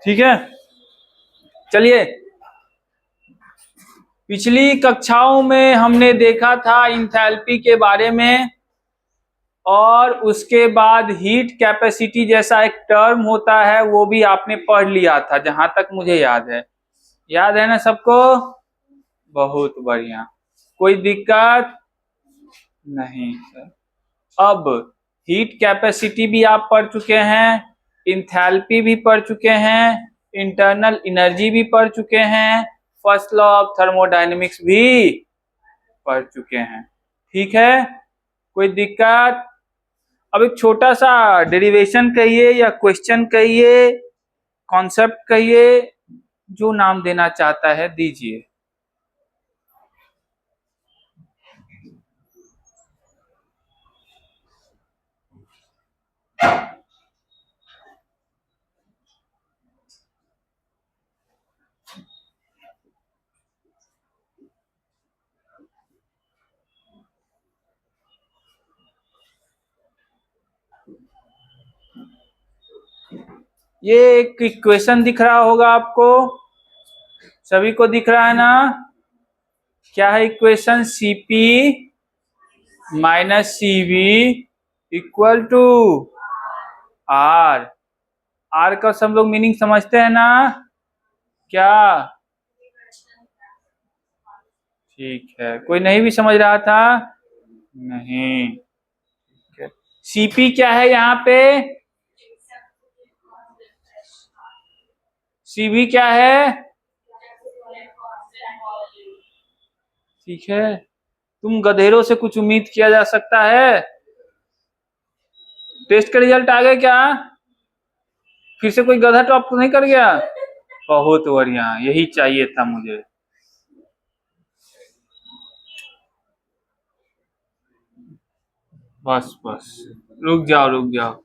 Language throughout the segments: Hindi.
ठीक है, चलिए पिछली कक्षाओं में हमने देखा था इंथैल्पी के बारे में, और उसके बाद हीट कैपेसिटी जैसा एक टर्म होता है वो भी आपने पढ़ लिया था जहां तक मुझे याद है ना सबको? बहुत बढ़िया, कोई दिक्कत नहीं सर। अब हीट कैपेसिटी भी आप पढ़ चुके हैं, इंथैल्पी भी पढ़ चुके हैं, इंटरनल एनर्जी भी पढ़ चुके हैं, फर्स्ट लॉ ऑफ थर्मोडायनेमिक्स भी पढ़ चुके हैं। ठीक है, कोई दिक्कत? अब एक छोटा सा डेरिवेशन कहिए या क्वेश्चन कहिए, कॉन्सेप्ट कहिए, जो नाम देना चाहता है दीजिए। ये एक इक्वेशन दिख रहा होगा आपको, सभी को दिख रहा है ना? क्या है equation? Cp minus Cv equal to R। R का सब लोग मीनिंग समझते हैं ना? क्या? ठीक है, कोई नहीं भी समझ रहा था? नहीं। Cp क्या है यहाँ पे? Cv क्या है? ठीक है, तुम गधेरों से कुछ उम्मीद किया जा सकता है? टेस्ट का रिजल्ट आ गया क्या? फिर से कोई गधा टॉप तो नहीं कर गया? बहुत बढ़िया, यही चाहिए था मुझे। बस बस, रुक जाओ,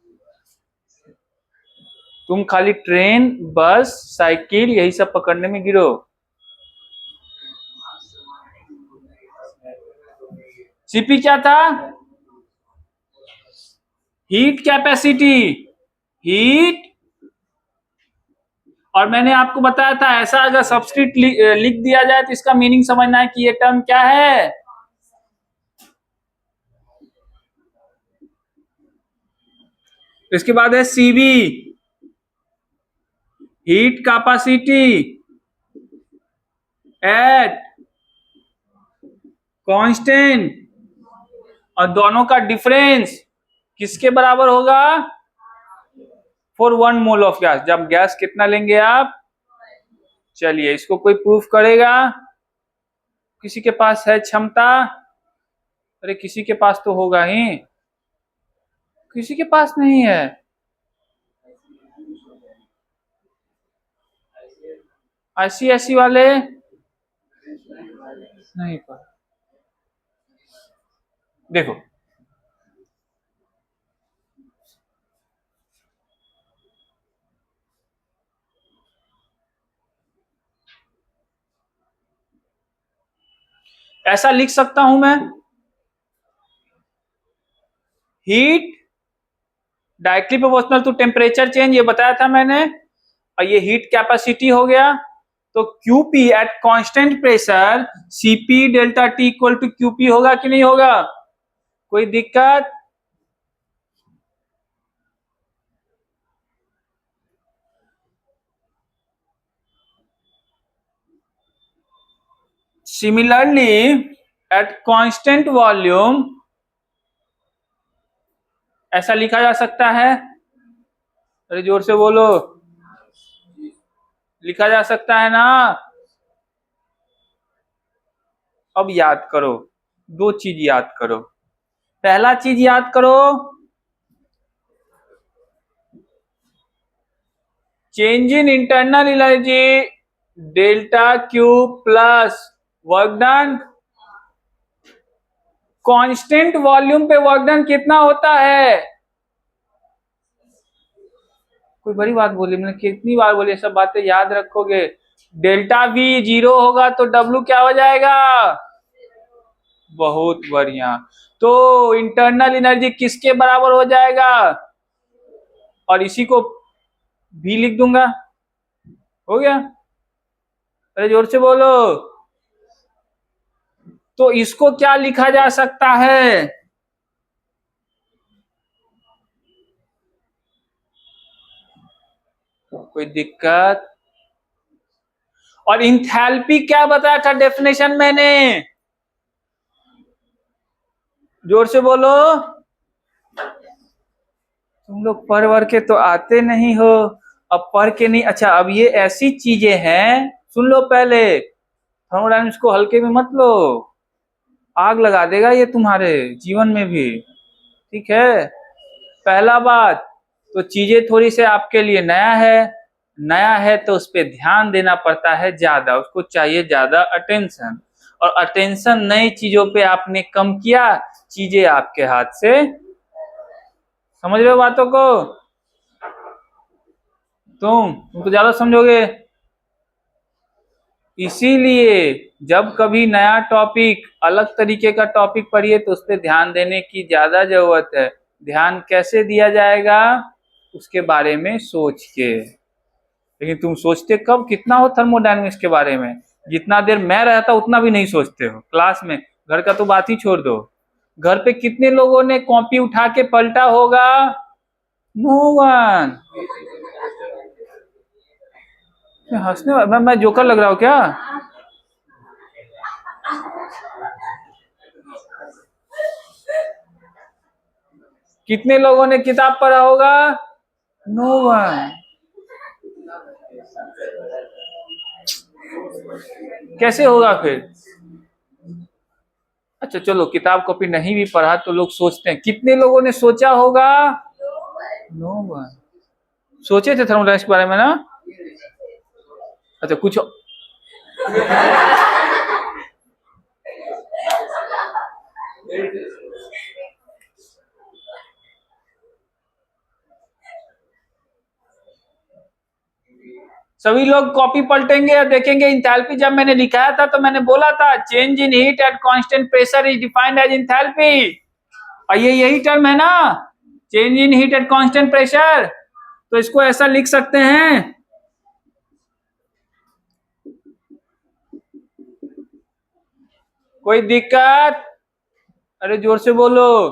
तुम खाली ट्रेन, बस, साइकिल यही सब पकड़ने में गिरो। सीपी क्या था? Heat capacity. हीट, और मैंने आपको बताया था ऐसा अगर सब्स्क्रिप्ट लिख दिया जाए तो इसका मीनिंग समझना है कि ये टर्म क्या है। इसके बाद है CB, heat capacity at constant, और दोनों का डिफरेंस किसके बराबर होगा? For 1 mole of gas. जब गैस कितना लेंगे आप? चलिए इसको कोई प्रूफ करेगा? किसी के पास है क्षमता? अरे किसी के पास तो होगा ही, किसी के पास नहीं है। ICSE वाले नहीं पर, देखो ऐसा लिख सकता हूं मैं, heat directly proportional to temperature change, ये बताया था मैंने, और ये हीट कैपेसिटी हो गया। तो QP at constant pressure CP delta T equal to QP होगा कि नहीं होगा? कोई दिक्कत? सिमिलरली एट कांस्टेंट वॉल्यूम ऐसा लिखा जा सकता है, अरे जोर से बोलो, लिखा जा सकता है ना? अब याद करो, 2 चीज याद करो। पहला चीज याद करो, change in internal energy delta Q plus work done, constant volume पे वर्क डन कितना होता है? कोई बड़ी बात बोली मैंने, कितनी बार बोली, सब बातें याद रखोगे। डेल्टा V 0 होगा तो W क्या हो जाएगा? बहुत बढ़िया, तो इंटरनल एनर्जी किसके बराबर हो जाएगा? और इसी को भी लिख दूंगा, हो गया? अरे जोर से बोलो। तो इसको क्या लिखा जा सकता है? कोई दिक्कत? और इंथैल्पी क्या बताया था डेफिनेशन मैंने? जोर से बोलो। तुम लोग पढ़ वर के तो आते नहीं हो। अब पढ़ के नहीं, अच्छा अब ये ऐसी चीजें हैं, सुन लो पहले, थर्मोडायनामिक्स को हल्के में मत लो, आग लगा देगा ये तुम्हारे जीवन में भी। ठीक है? पहला बात तो चीजें थोड़ी से आपके लिए नया है तो उस पर ध्यान देना पड़ता है ज्यादा, उसको चाहिए ज्यादा अटेंशन, और अटेंशन नई चीजों पे आपने कम किया, चीजें आपके हाथ से, समझ रहे हो बातों को? तुम तो ज्यादा समझोगे। इसीलिए जब कभी नया टॉपिक, अलग तरीके का टॉपिक पढ़िए तो उस पर ध्यान देने की ज्यादा जरूरत है। ध्यान कैसे दिया जाएगा? उसके बारे में सोच के। लेकिन तुम सोचते कब, कितना हो थर्मोडायनेमिक्स के बारे में? जितना देर मैं रहता उतना भी नहीं सोचते हो क्लास में। घर का तो बात ही छोड़ दो। घर पे कितने लोगों ने कॉपी उठा के पलटा होगा? No one. हंसने मैं जोकर लग रहा हूँ क्या? कितने लोगों ने किताब पढ़ा होगा? No one. कैसे होगा फिर? अच्छा चलो, किताब कॉपी नहीं भी पढ़ा तो लोग सोचते हैं, कितने लोगों ने सोचा होगा? No one. सोचे थे थर्मोडायनामिक्स के बारे में ना? अच्छा कुछ सभी लोग कॉपी पलटेंगे और देखेंगे इंथैल्पी जब मैंने लिखाया था तो मैंने बोला था change in heat at constant pressure is defined as enthalpy, और ये यही टर्म है ना, change in heat at constant pressure. तो इसको ऐसा लिख सकते हैं। कोई दिक्कत? अरे जोर से बोलो,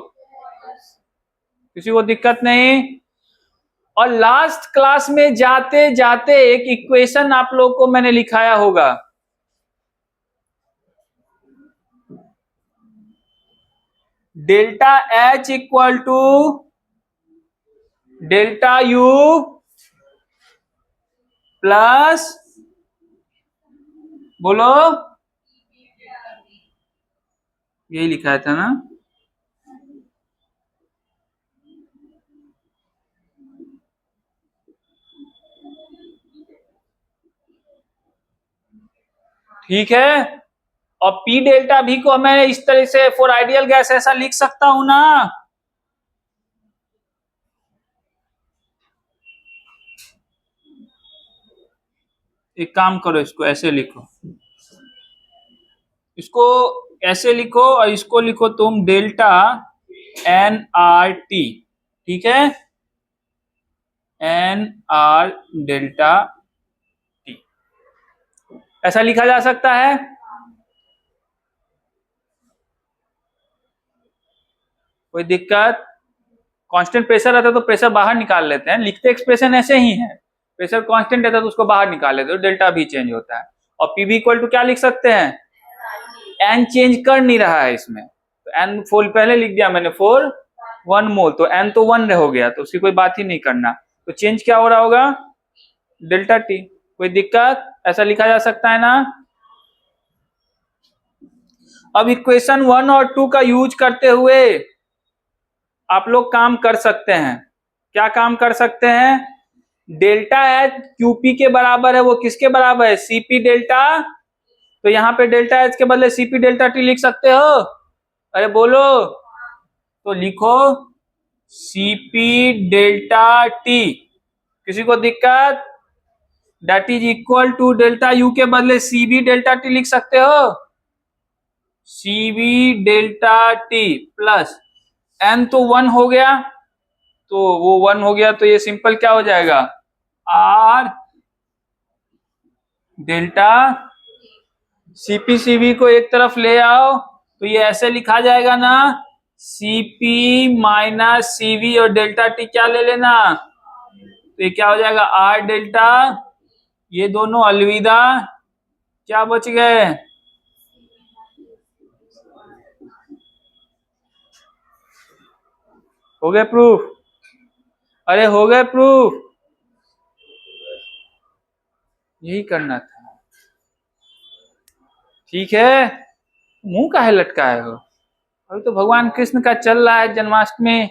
किसी को दिक्कत नहीं? और लास्ट क्लास में जाते जाते एक इक्वेशन आप लोग को मैंने लिखाया होगा, delta H equal to delta U plus, बोलो, यही लिखा था ना? ठीक है। और पी डेल्टा भी को मैं इस तरह से फॉर आइडियल गैस ऐसा लिख सकता हूं ना? एक काम करो, इसको ऐसे लिखो, इसको ऐसे लिखो और इसको लिखो तुम डेल्टा एन आर टी। ठीक है? एन आर डेल्टा टी ऐसा लिखा जा सकता है। कोई दिक्कत? कांस्टेंट प्रेशर रहता तो प्रेशर बाहर निकाल लेते हैं, लिखते एक्सप्रेशन ऐसे ही है। प्रेशर कांस्टेंट रहता तो उसको बाहर निकाल लेते हो, डेल्टा भी चेंज होता है। और पीवी इक्वल टू क्या लिख सकते हैं? एन चेंज कर नहीं रहा है इसमें, तो एन फोल पहले लिख दिया मैंने, 1 मोल, तो एन तो 1 हो गया, तो उसकी कोई बात ही नहीं करना। तो चेंज क्या हो रहा होगा? Delta T. कोई दिक्कत? ऐसा लिखा जा सकता है ना? अब इक्वेशन 1 और 2 का यूज करते हुए आप लोग काम कर सकते हैं। क्या काम कर सकते हैं? डेल्टा एच क्यूपी के बराबर है, वो किसके बराबर है? CP delta. तो यहाँ पे डेल्टा एच के बदले सीपी डेल्टा टी लिख सकते हो? अरे बोलो, तो लिखो सीपी डेल्टा टी। किसी को दिक्कत? That is equal to delta U के बदले सीबी डेल्टा टी लिख सकते हो, CV delta T plus N तो 1 हो गया, तो वो 1 हो गया तो ये सिंपल क्या हो जाएगा? आर डेल्टा सीपी को एक तरफ ले आओ तो ये ऐसे लिखा जाएगा ना, सीपी माइनस सीवी और डेल्टा टी क्या ले लेना, तो ये क्या हो जाएगा आर डेल्टा, ये दोनों अलविदा, क्या बच गए, हो गए प्रूफ, अरे हो गए प्रूफ, यही करना था। ठीक है, मुंह काहे लटकाए हो, अभी तो भगवान कृष्ण का चल रहा है जन्माष्टमी,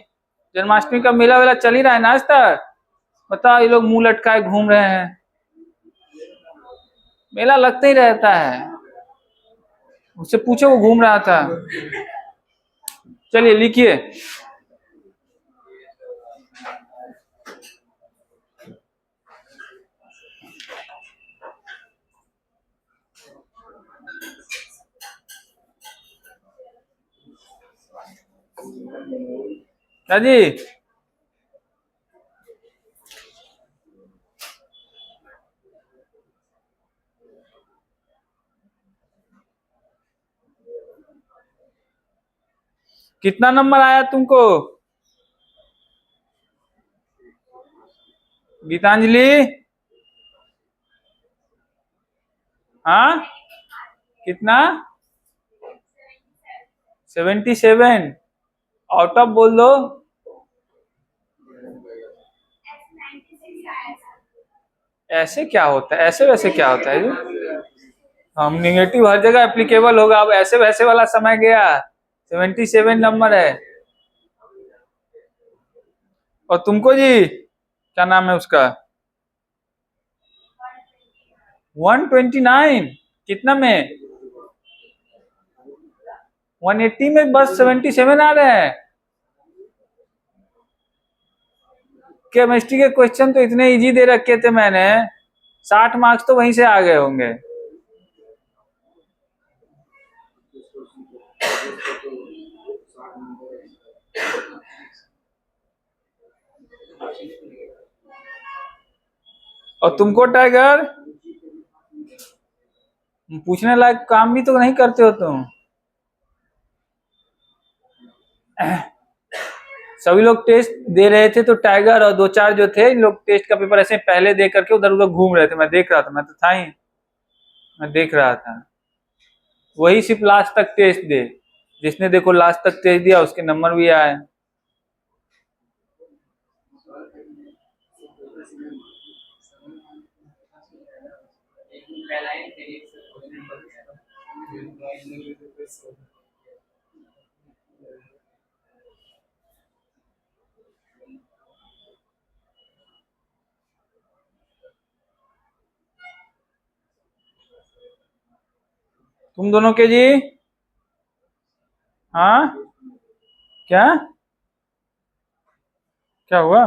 जन्माष्टमी का मेला वेला चल ही रहा है ना आज तक, बताओ ये लोग मुंह लटकाए घूम रहे हैं, मेला लगता ही रहता है, उससे पूछो वो घूम रहा था। चलिए लिखिए, क्या जी, कितना नंबर आया तुमको, गीतांजलि, हाँ कितना, 77, आउट ऑफ बोल दो, ऐसे क्या होता है, ऐसे वैसे क्या होता है जी? हम निगेटिव हर जगह एप्लीकेबल होगा, अब ऐसे वैसे वाला समय गया, 77 नंबर है। और तुमको जी क्या नाम है उसका, 129, कितना में, 180 में बस 77 आ रहे हैं, केमिस्ट्री के क्वेश्चन तो इतने इजी दे रखे थे मैंने, 60 मार्क्स तो वहीं से आ गए होंगे। और तुमको टाइगर, पूछने लायक काम भी तो नहीं करते हो तुम, सभी लोग टेस्ट दे रहे थे तो टाइगर और दो चार जो थे इन लोग टेस्ट का पेपर ऐसे पहले दे करके उधर उधर घूम रहे थे, मैं देख रहा था, मैं तो था ही, मैं देख रहा था, वही सिर्फ लास्ट तक टेस्ट दे, जिसने देखो लास्ट तक टेस्ट दिया उसके नंबर भी आए। तुम दोनों के जी, हाँ क्या, क्या हुआ,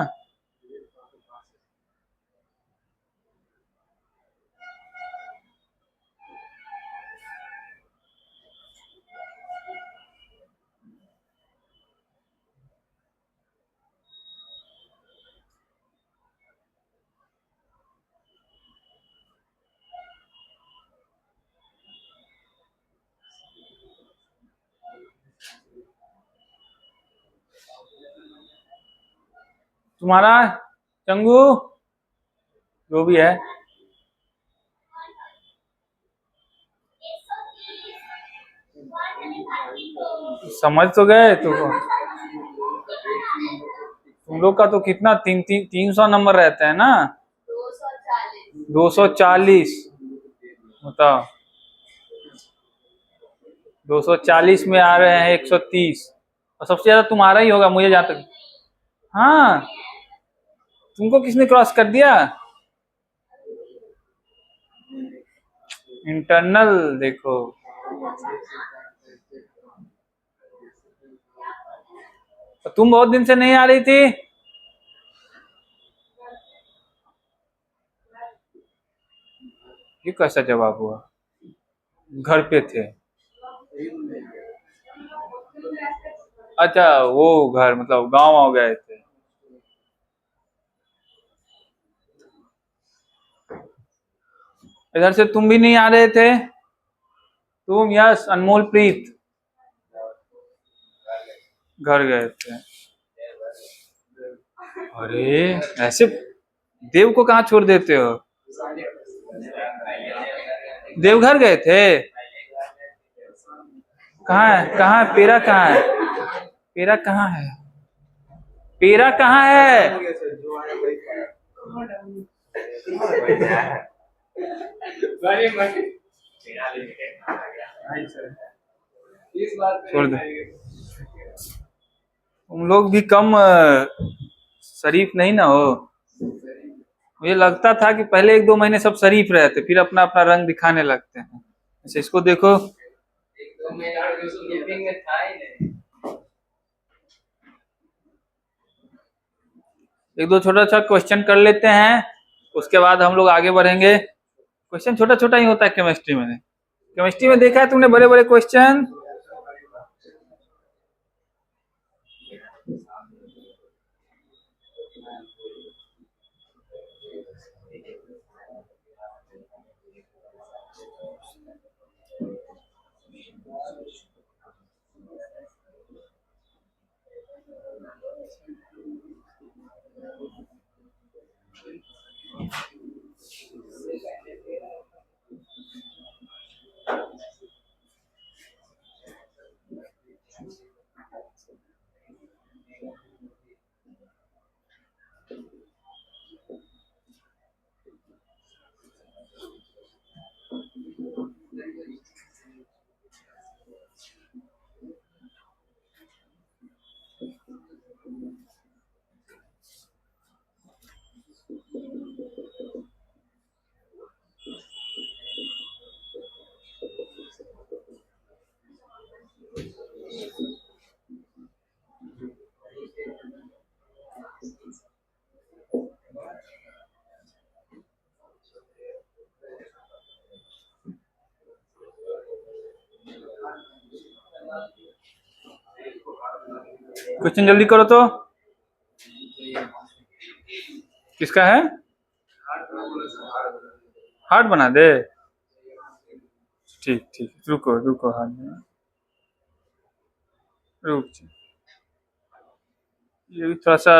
तुम्हारा चंगू जो भी है, समझ तो गए तुम लोग का तो कितना 300 नंबर रहता है ना, 240, बताओ 240 में आ रहे हैं 130, और सबसे ज्यादा तुम्हारा ही होगा मुझे जहां तक, हाँ तुमको किसने क्रॉस कर दिया, इंटरनल देखो, तुम बहुत दिन से नहीं आ रही थी, ये कैसा जवाब हुआ, घर पे थे, अच्छा वो घर मतलब गांव आ गए थे, इधर से तुम भी नहीं आ रहे थे? तुम, यस, अनमोल, प्रीत घर गए थे। अरे ऐसे देव को कहाँ छोड़ देते हो? देवघर गए थे? कहाँ है, कहाँ है पेरा, कहाँ है पेरा, कहाँ है पेरा, कहाँ है? छोड़ दो, तुम लोग भी कम शरीफ नहीं ना हो। मुझे लगता था कि पहले 1-2 महीने सब शरीफ रहते, फिर अपना अपना रंग दिखाने लगते हैं। अच्छा, इसको देखो। एक दो छोटा छोटा क्वेश्चन कर लेते हैं, उसके बाद हम लोग आगे बढ़ेंगे। क्वेश्चन छोटा छोटा ही होता है केमिस्ट्री में। केमिस्ट्री में देखा है तुमने बड़े बड़े क्वेश्चन? क्वेश्चन जल्दी करो तो। किसका है? हार्ड बना दे? ठीक ठीक, रुको रुको, हाथ में रुक जा। ये भी थोड़ा सा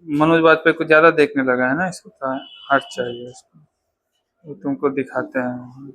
मनोज वाजपेयी को ज्यादा देखने लगा है ना, इसको थोड़ा हार्ड चाहिए इसको। वो तुमको दिखाते हैं।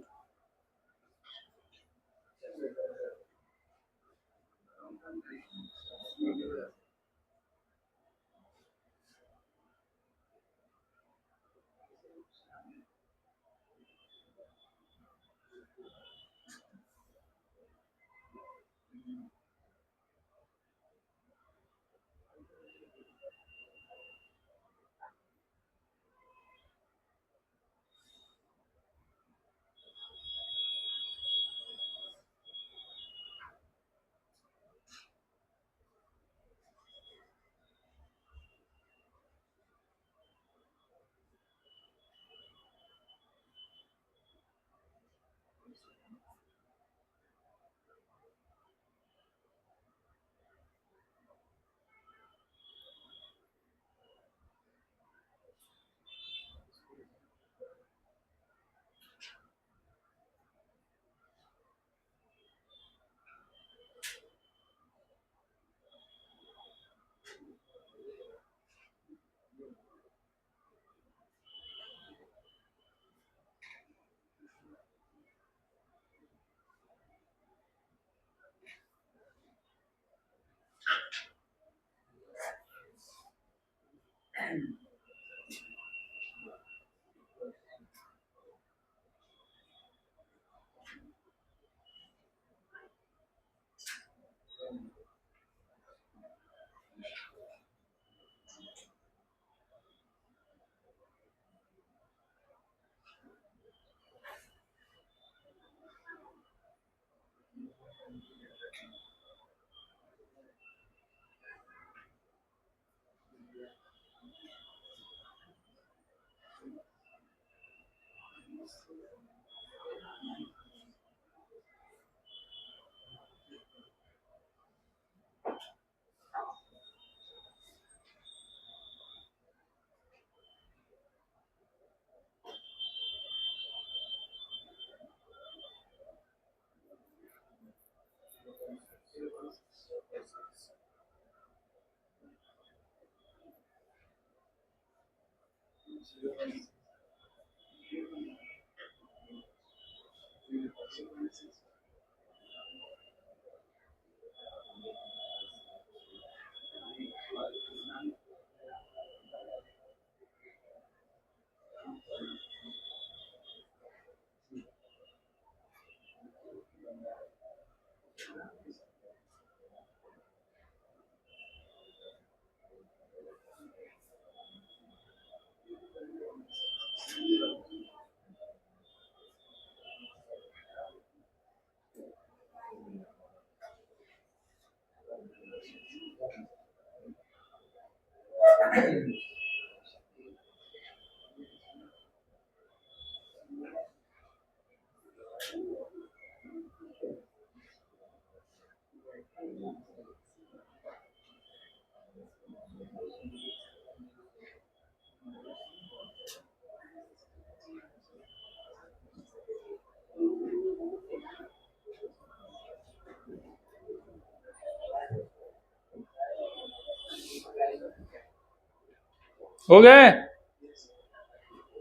हो गए?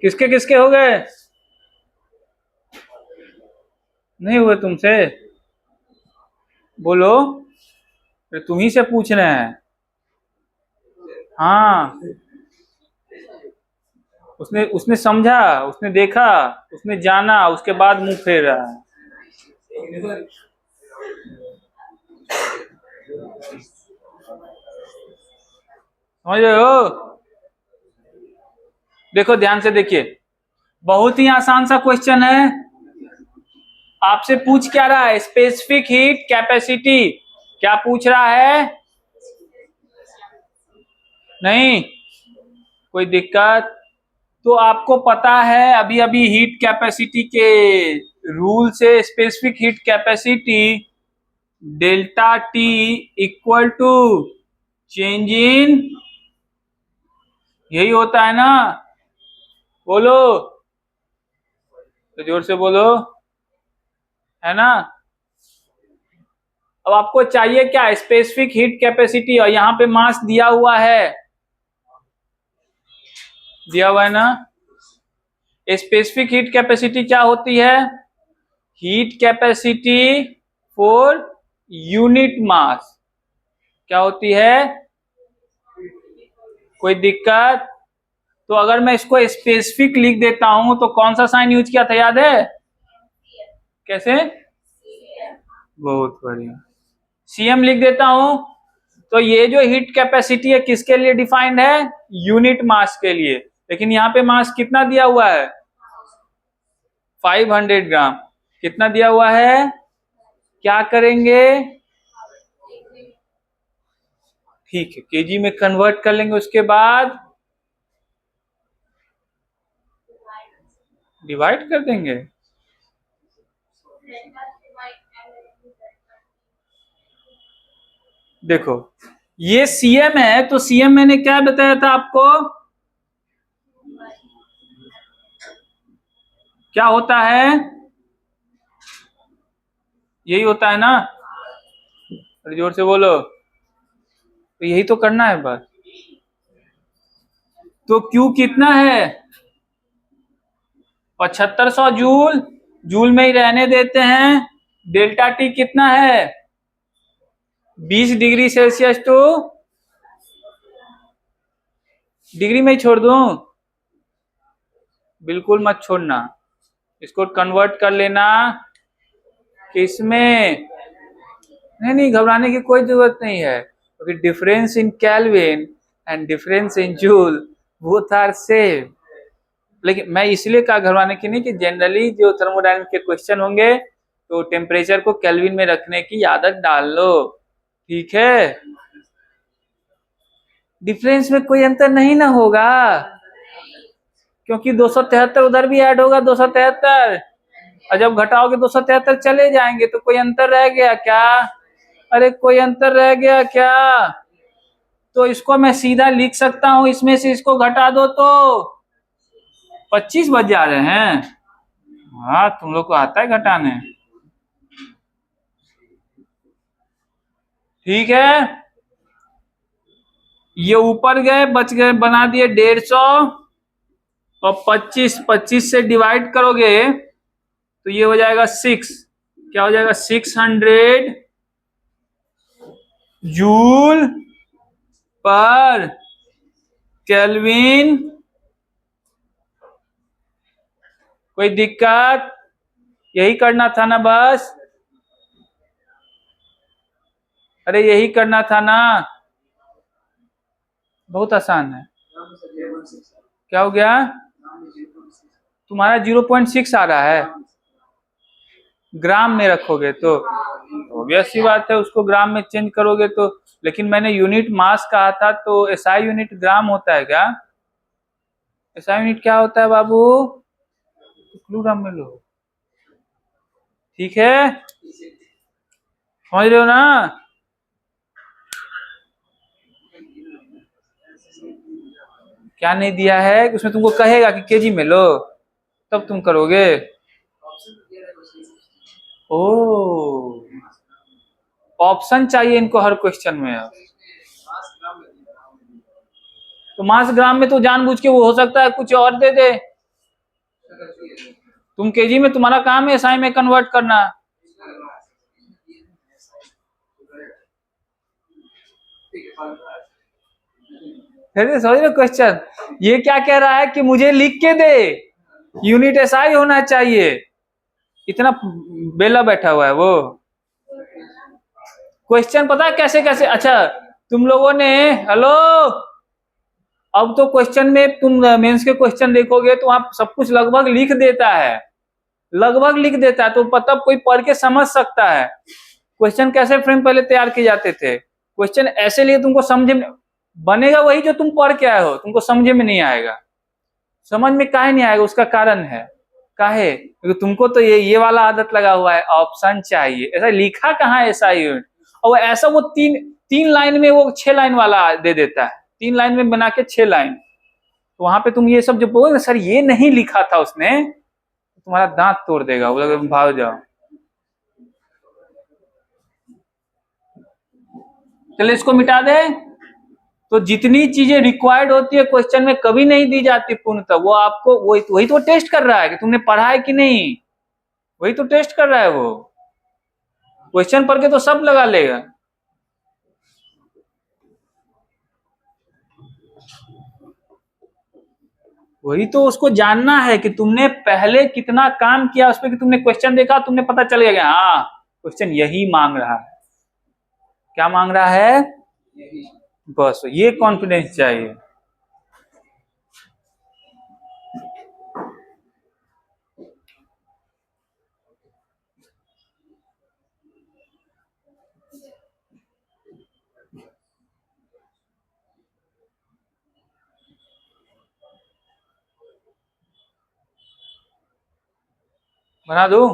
किसके किसके हो गए? नहीं हुए तुमसे? बोलो, फिर तुम ही से पूछ रहे हैं। हाँ, उसने उसने समझा, उसने देखा, उसने जाना, उसके बाद मुंह फेर रहा है। समझ रहे हो? देखो ध्यान से देखिए, बहुत ही आसान सा क्वेश्चन है। आपसे पूछ क्या रहा है? Specific heat capacity. क्या पूछ रहा है? नहीं कोई दिक्कत? तो आपको पता है अभी अभी हीट कैपेसिटी के रूल से, specific heat capacity delta T equal to change in, यही होता है ना? बोलो तो जोर से बोलो, है ना? अब आपको चाहिए क्या? स्पेसिफिक हीट कैपेसिटी, और यहां पे मास दिया हुआ है, दिया हुआ है ना? स्पेसिफिक हीट कैपेसिटी क्या होती है? Heat capacity for unit mass. क्या होती है? कोई दिक्कत? तो अगर मैं इसको स्पेसिफिक लिख देता हूं तो कौन सा साइन यूज किया था, याद है? कैसे? बहुत बढ़िया, सीएम लिख देता हूं। तो ये जो हीट कैपेसिटी है किसके लिए डिफाइंड है? यूनिट मास के लिए। लेकिन यहाँ पे मास कितना दिया हुआ है? 500 ग्राम। कितना दिया हुआ है? क्या करेंगे? ठीक है, केजी में कन्वर्ट कर लेंगे, उसके बाद डिवाइड कर देंगे। देखो ये सीएम है, तो सीएम मैंने क्या बताया था आपको? क्या होता है? यही होता है ना? अरे जोर से बोलो, तो यही तो करना है बस। तो क्यू कितना है? 7500 जूल, जूल में ही रहने देते हैं। डेल्टा टी कितना है? 20 डिग्री सेल्सियस टू, डिग्री में ही छोड़ दूं? बिल्कुल मत छोड़ना, इसको कन्वर्ट कर लेना किसमें? नहीं नहीं, घबराने की कोई जरूरत नहीं है, क्योंकि difference in kelvin and difference in joule both are same. लेकिन मैं इसलिए कहा घबराने की नहीं, कि जनरली जो थर्मोडायनामिक्स के क्वेश्चन होंगे तो टेम्परेचर को केल्विन में रखने की आदत डाल लो, ठीक है? डिफरेंस में कोई अंतर नहीं ना होगा, क्योंकि 273 उधर भी ऐड होगा, 273, और जब घटाओगे 273 चले जाएंगे, तो कोई अंतर रह गया क्या? अरे कोई अंतर रह गया क्या? तो इसको मैं सीधा लिख सकता हूं, इसमें से इसको घटा दो तो 25 बच जा रहे हैं। हाँ, तुम लोग को आता है घटाने, ठीक है? ये ऊपर गए, बच गए, बना दिए 150, और 25 से डिवाइड करोगे तो ये हो जाएगा 6। क्या हो जाएगा? 600 जूल पर केल्विन। कोई दिक्कत? यही करना था ना बस? अरे यही करना था ना, बहुत आसान है। क्या हो गया? तुम्हारा 0.6 आ रहा है, ग्राम में रखोगे तो ऑब्वियस सी बात है, उसको ग्राम में चेंज करोगे तो। लेकिन मैंने यूनिट मास कहा था, तो एसआई यूनिट ग्राम होता है क्या? एसआई यूनिट क्या होता है बाबू? किलोग्राम में लो, ठीक है, समझ रहे हो ना? क्या नहीं दिया है? उसमें तुमको कहेगा कि केजी में लो, तब तुम करोगे। ओ, ऑप्शन चाहिए इनको हर क्वेश्चन में। तो मास ग्राम में तो जानबूझ के वो हो सकता है कुछ और दे दे। तुम केजी में, तुम्हारा काम है एसआई में कन्वर्ट करना। फिर समझ रहे क्वेश्चन? ये क्या कह रहा है कि मुझे लिख के दे, यूनिट एसआई होना चाहिए। इतना बेला बैठा हुआ है वो। क्वेश्चन पता है कैसे कैसे? अच्छा, तुम लोगों ने, हेलो, अब तो क्वेश्चन में तुम मेंस के क्वेश्चन देखोगे तो आप सब कुछ लगभग लिख देता है, लगभग लिख देता है, तो तब कोई पढ़ के समझ सकता है। क्वेश्चन कैसे फ्रेम पहले तैयार किए जाते थे? क्वेश्चन ऐसे लिए तुमको समझ में बनेगा, वही जो तुम पढ़ के आए हो, तुमको समझ में नहीं आएगा। समझ में काहे नहीं आएगा? उसका कारण है। काहे? क्योंकि तुमको तो ये वाला आदत लगा हुआ है, ऑप्शन चाहिए। ऐसा लिखा कहाँ है ऐसा यूनिट? और ऐसा वो तीन तीन लाइन में वो 6 लाइन वाला दे देता है, 3 लाइन में बना के 6 लाइन। तो वहां पे तुम ये सब जो बोलोगे सर ये नहीं लिखा था उसने, तुम्हारा दांत तोड़ देगा, वो लगे भाग जाओ। चलिए इसको मिटा दे। तो जितनी चीजें रिक्वायर्ड होती है क्वेश्चन में कभी नहीं दी जाती पूर्णतः, वो आपको वही तो टेस्ट कर रहा है कि तुमने पढ़ा है कि नहीं, वही तो टेस्ट कर रहा है वो। क्वेश्चन पढ़ के तो सब लगा लेगा। वही तो उसको जानना है कि तुमने पहले कितना काम किया उस पर, कि तुमने क्वेश्चन देखा, तुमने पता चल गया हाँ क्वेश्चन यही मांग रहा है। क्या मांग रहा है? बस ये कॉन्फिडेंस चाहिए। बना दूं?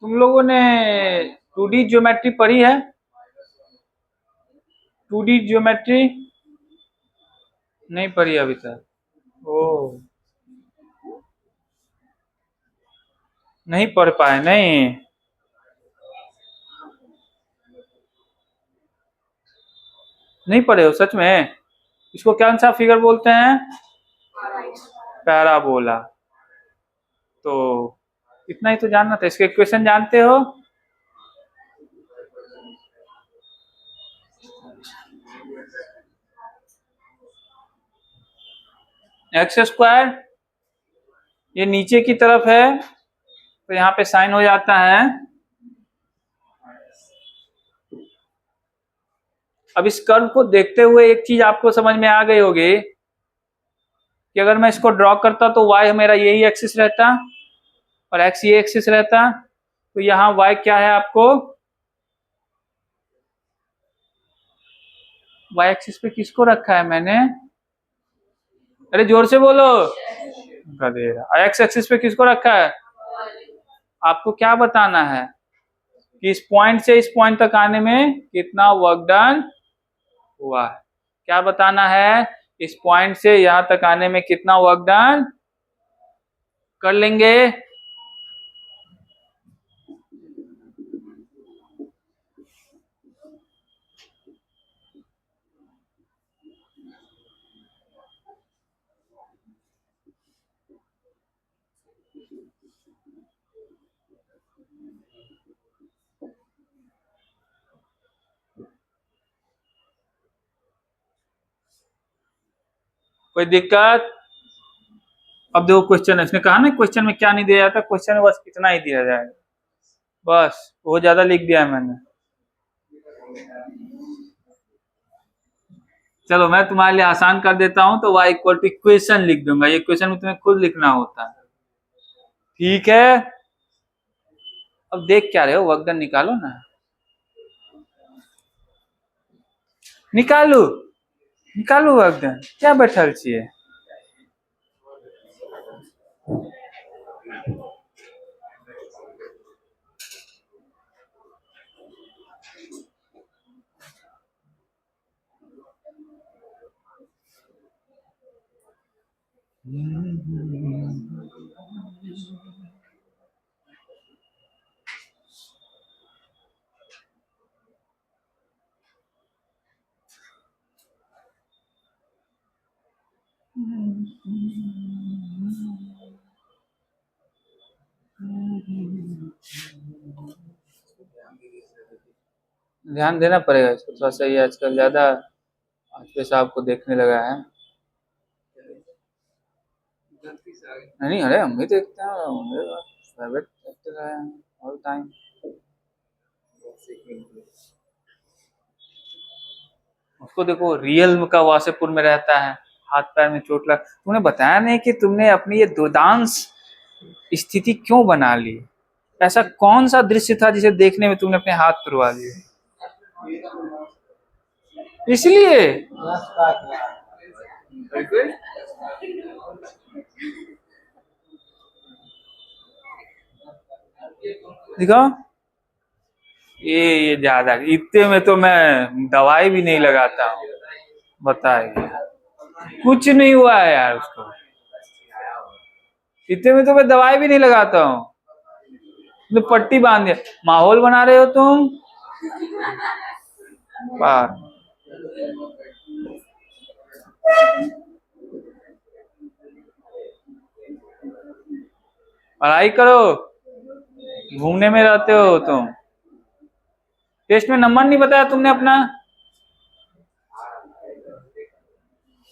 तुम लोगों ने 2D ज्योमेट्री पढ़ी है? 2D ज्योमेट्री नहीं पढ़ी अभी तक? ओ, नहीं पढ़ पाए नहीं? नहीं पढ़े हो सच में? इसको कौन सा फिगर बोलते हैं? पैराबोला। तो इतना ही तो जानना था। इसके इक्वेशन जानते हो? एक्स स्क्वायर, ये नीचे की तरफ है तो यहाँ पे साइन हो जाता है। अब इस कर्व को देखते हुए एक चीज आपको समझ में आ गई होगी कि अगर मैं इसको ड्रॉ करता तो y मेरा यही एक्सिस रहता और x ये एक्सिस रहता, तो यहाँ y क्या है आपको, y एक्सिस पे किसको रखा है मैंने, अरे जोर से बोलो, गधेरा। x एक्सिस पे किसको रखा है, आपको क्या बताना है कि इस पॉइंट से इस पॉइंट तक आने में कितना वर्क डन हुआ है, क्या बताना है, इस पॉइंट से यहां तक आने में कितना वर्क डन, कर लेंगे। कोई दिक्कत, अब देखो क्वेश्चन है, इसने कहा ना क्वेश्चन में क्या नहीं दिया जाता, क्वेश्चन में बस इतना ही दिया जाएगा, बस वो ज्यादा लिख दिया है मैंने। चलो मैं तुम्हारे लिए आसान कर देता हूं, तो y इक्वल टू इक्वेशन लिख दूंगा, ये क्वेश्चन में तुम्हें खुद लिखना होता है, ठीक है। अब देख क्या रहे हो, वर्क डन निकालो ना, निकालो निकालो वर्क डन, क्या बैठल छिए। ध्यान देना पड़ेगा इसको थोड़ा सा, ये आजकल ज्यादा पेशाब को देखने लगा है। नहीं अरे हम भी देखते हैं, फेवरेट एक्टर है ऑल टाइम। उसको देखो रियल का वासेपुर में रहता है, हाथ पैर में चोट लग, तूने बताया नहीं कि तुमने अपनी ये दुर्दांश स्थिति क्यों बना ली, ऐसा कौन सा दृश्य था जिसे देखने में तुमने अपने हाथ तुड़वा लिए, इसलिए दिखाओ, ये ज्यादा, इतने में तो मैं दवाई भी नहीं लगाता हूँ, बताइए कुछ नहीं हुआ है यार उसको, इतने में तो मैं दवाई भी नहीं लगाता हूँ, तो पट्टी बांध दिया, माहौल बना रहे हो तुम बाहर। पढ़ाई करो, घूमने में रहते हो तुम, टेस्ट में नंबर नहीं बताया तुमने अपना,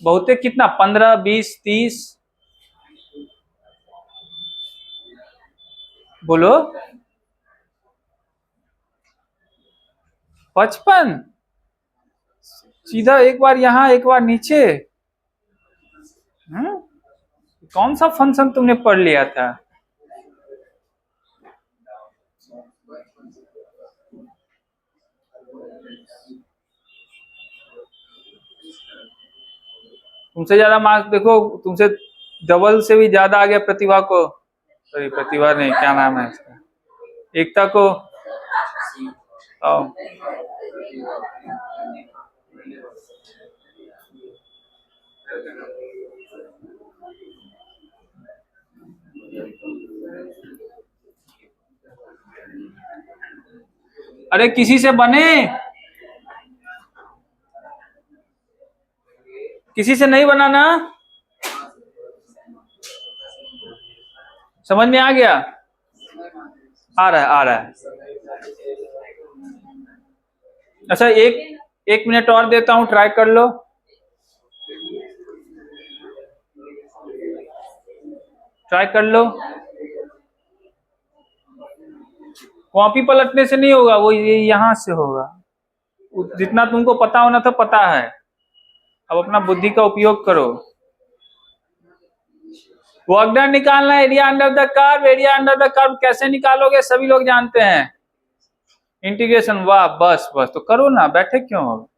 बहुते कितना 15 20 30 बोलो, 55, सीधा एक बार यहाँ एक बार नीचे, कौन सा फंक्शन तुमने पढ़ लिया था, तुमसे ज्यादा मार्क्स देखो, तुमसे डबल से भी ज्यादा आ गया प्रतिभा को, सॉरी प्रतिभा नहीं, क्या नाम है इसका, एकता को, आओ अरे किसी से बने, किसी से नहीं बना ना, समझ में आ गया, आ रहा है आ रहा है। अच्छा एक मिनट और देता हूं, ट्राई कर लो, ट्राई कर लो, कॉपी पलटने से नहीं होगा, वो ये यहां से होगा, जितना तुमको पता होना था पता है, अब अपना बुद्धि का उपयोग करो। वर्क डन निकालना है, area under the curve. Area under the curve कैसे निकालोगे सभी लोग जानते हैं, इंटीग्रेशन। वाह, बस बस तो करो ना, बैठे क्यों हो।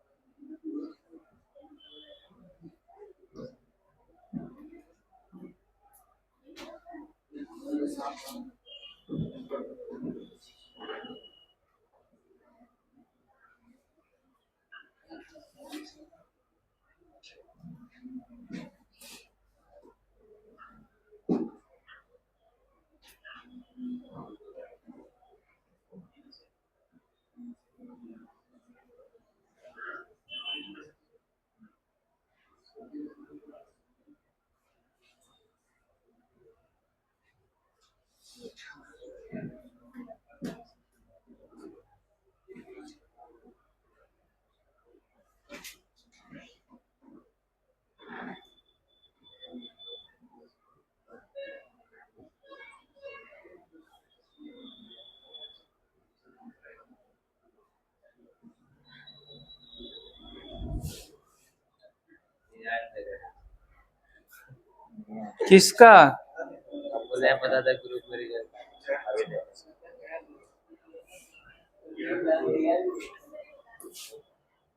किसका बता था ग्रुप में रिजल्ट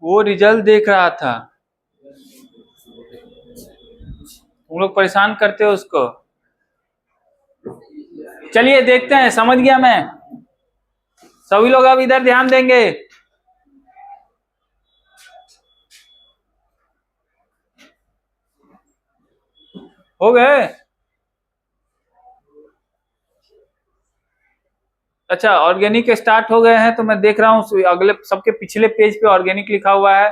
वो रिजल्ट देख रहा था, तुम लोग परेशान करते हो उसको। चलिए देखते हैं, समझ गया मैं। सभी लोग अब इधर ध्यान देंगे। हो गए। अच्छा, ऑर्गेनिक स्टार्ट हो गए हैं, तो मैं देख रहा हूँ अगले सबके पिछले पेज पे ऑर्गेनिक लिखा हुआ है।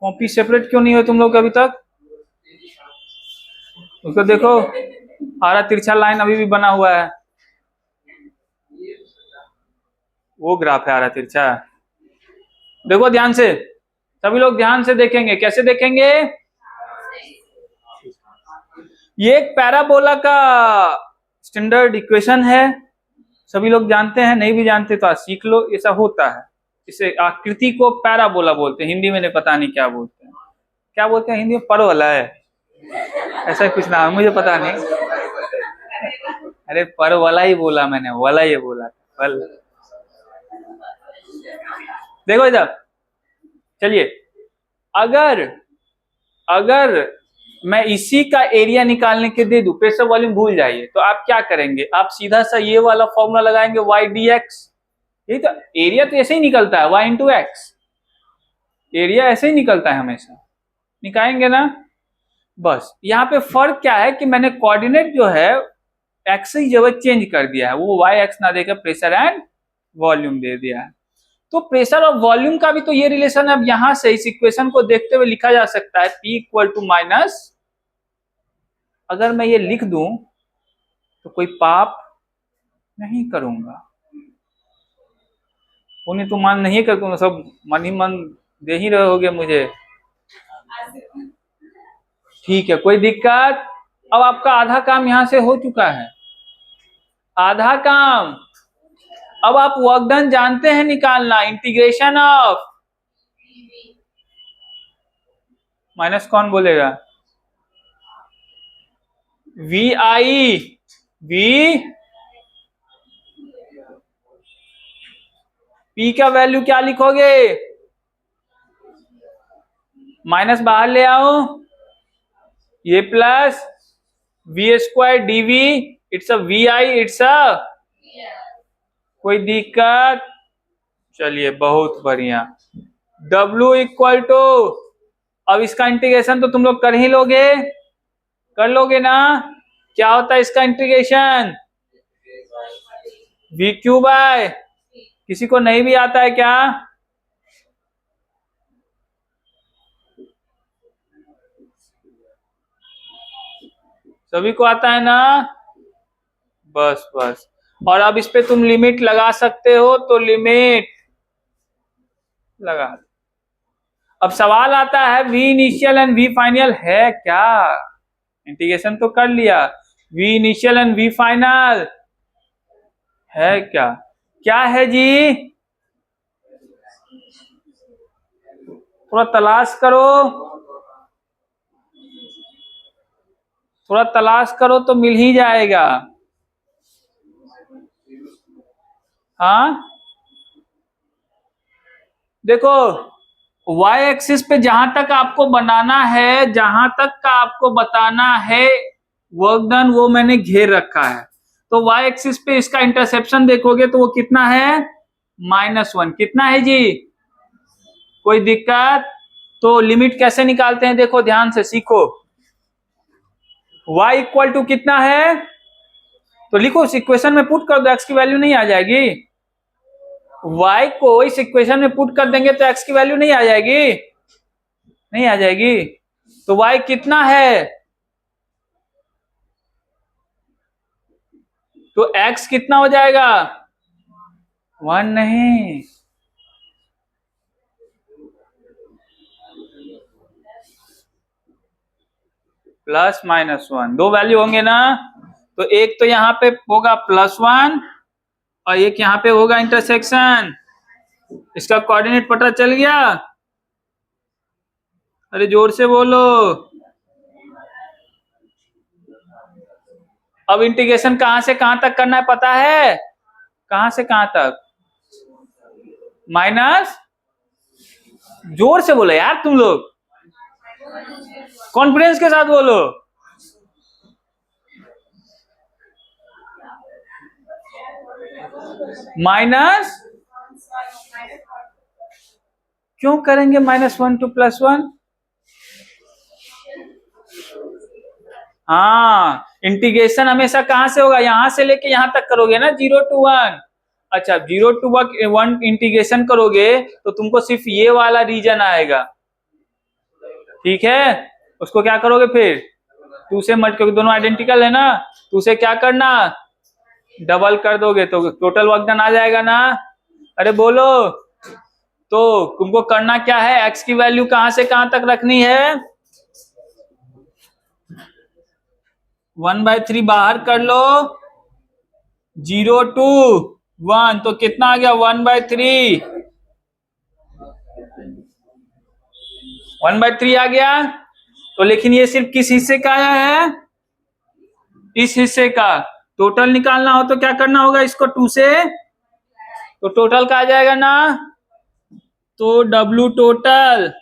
कॉपी सेपरेट क्यों नहीं हुए तुम लोग अभी तक, उसको देखो, हरा तिरछा लाइन अभी भी बना हुआ है, वो ग्राफ है हरा तिरछा। देखो ध्यान से, सभी लोग ध्यान से देखेंगे। कैसे देखेंगे, ये एक पैराबोला का स्टैंडर्ड इक्वेशन है, सभी लोग जानते हैं, नहीं भी जानते तो आज सीख लो, ऐसा होता है। इसे आकृति को पैराबोला बोलते हैं, हिंदी में नहीं पता नहीं क्या बोलते हैं, क्या बोलते हैं हिंदी में, परवला है, ऐसा कुछ नाम मुझे पता नहीं। अरे परवला ही बोला मैंने, वाला ये बोला पल। देखो इधर, चलिए, अगर अगर मैं इसी का एरिया निकालने के दे दूं, प्रेशर वॉल्यूम भूल जाइए, तो आप क्या करेंगे, आप सीधा सा ये वाला फॉर्मूला लगाएंगे, वाई डी एक्स। ये तो एरिया तो ऐसे ही निकलता है, वाई इंटू एक्स, एरिया ऐसे ही निकलता है हमेशा, निकालेंगे ना। बस यहाँ पे फर्क क्या है कि मैंने कोऑर्डिनेट जो है एक्स की जगह चेंज कर दिया है, वो वाई एक्स ना देकर प्रेशर एंड वॉल्यूम दे दिया है। तो प्रेशर और वॉल्यूम का भी तो ये रिलेशन अब यहां से इस इक्वेशन को देखते हुए लिखा जा सकता है, P इक्वल टू माइनस, अगर मैं ये लिख दूं तो कोई पाप नहीं करूंगा, पुण्य तो मान नहीं कर दूंगा, सब मन ही मन दे ही रहोगे मुझे, ठीक है, कोई दिक्कत। अब आपका आधा काम यहां से हो चुका है, आधा काम। अब आप वर्क डन जानते हैं निकालना, इंटीग्रेशन ऑफ, माइनस कौन बोलेगा, वी आई, वी पी का वैल्यू क्या लिखोगे, माइनस बाहर ले आओ, ये plus V square DV, it's a V I, it's a, कोई दिक्कत। चलिए बहुत बढ़िया, W इक्वल टू, अब इसका इंटीग्रेशन तो तुम लोग कर ही लोगे, कर लोगे ना। क्या होता है इसका इंटीग्रेशन, वी क्यू बाय, किसी को नहीं भी आता है क्या, सभी को आता है ना, बस बस। और अब इस पे तुम लिमिट लगा सकते हो, तो लिमिट लगा। अब सवाल आता है V initial and V final है क्या, इंटीग्रेशन तो कर लिया, V initial and V final है क्या, क्या है जी, थोड़ा तलाश करो। थोड़ा तलाश करो तो मिल ही जाएगा। हाँ देखो, y एक्सिस पे जहां तक आपको बनाना है, जहां तक का आपको बताना है वर्क डन, वो मैंने घेर रखा है। तो y एक्सिस पे इसका इंटरसेप्शन देखोगे तो वो कितना है, -1। कितना है जी, कोई दिक्कत? तो लिमिट कैसे निकालते हैं, देखो ध्यान से सीखो। y इक्वल टू कितना है, तो लिखो इस इक्वेशन में पुट कर दो, x की वैल्यू नहीं आ जाएगी। y को इस इक्वेशन में पुट कर देंगे तो x की वैल्यू नहीं आ जाएगी, नहीं आ जाएगी। तो y कितना है, तो x कितना हो जाएगा, 1 नहीं, +-1। दो वैल्यू होंगे ना, तो एक तो यहाँ पे होगा +1 और एक यहाँ पे होगा इंटरसेक्शन। इसका कोऑर्डिनेट पता चल गया? अरे जोर से बोलो। अब इंटीग्रेशन कहां से कहां तक करना है पता है, कहां से कहां तक, माइनस, जोर से बोलो यार तुम लोग, कॉन्फिडेंस के साथ बोलो। माइनस, क्यों करेंगे -1 to +1? हाँ, इंटीग्रेशन हमेशा कहां से होगा, यहां से लेके यहां तक करोगे ना, 0 to 1। अच्छा 0 to 1 इंटीग्रेशन करोगे तो तुमको सिर्फ ये वाला रीजन आएगा, ठीक है। उसको क्या करोगे फिर, 2 से मल्ट, क्योंकि दोनों आइडेंटिकल है ना, तो उसे क्या करना, डबल कर दोगे तो टोटल वर्क डन आ जाएगा ना। अरे बोलो, तो तुमको करना क्या है, x की वैल्यू कहां से कहां तक रखनी है, 1/3 बाहर कर लो, 0 to 1, तो कितना आ गया, 1/3, 1/3 आ गया। तो लेकिन ये सिर्फ किस हिस्से का आया है, इस हिस्से का। टोटल निकालना हो तो क्या करना होगा, इसको 2 से, तो टोटल का आ जाएगा ना, तो W टोटल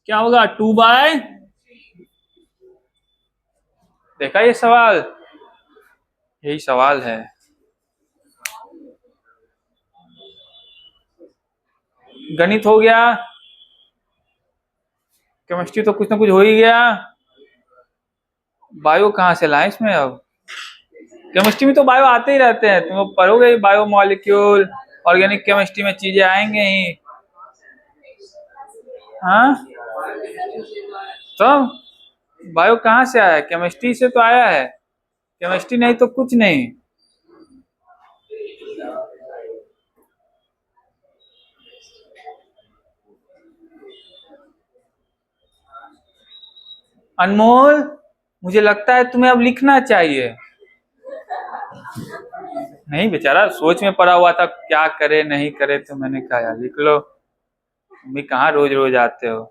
क्या होगा, 2/, देखा ये सवाल, यही सवाल है। गणित हो गया, केमिस्ट्री तो कुछ ना कुछ हो ही गया, बायो कहाँ से लाए इसमें। अब केमिस्ट्री में तो बायो आते ही रहते हैं, तुम लोग पढ़ोगे बायो मॉलिक्यूल, ऑर्गेनिक केमिस्ट्री में चीजें आएंगे ही। हाँ तो बायो कहाँ से आया है, केमिस्ट्री से तो आया है, केमिस्ट्री नहीं तो कुछ नहीं। अनमोल, मुझे लगता है तुम्हें अब लिखना चाहिए। नहीं बेचारा सोच में पड़ा हुआ था क्या करे नहीं करे, तो मैंने कहा यार लिख लो, तुम भी कहाँ रोज रोज आते हो।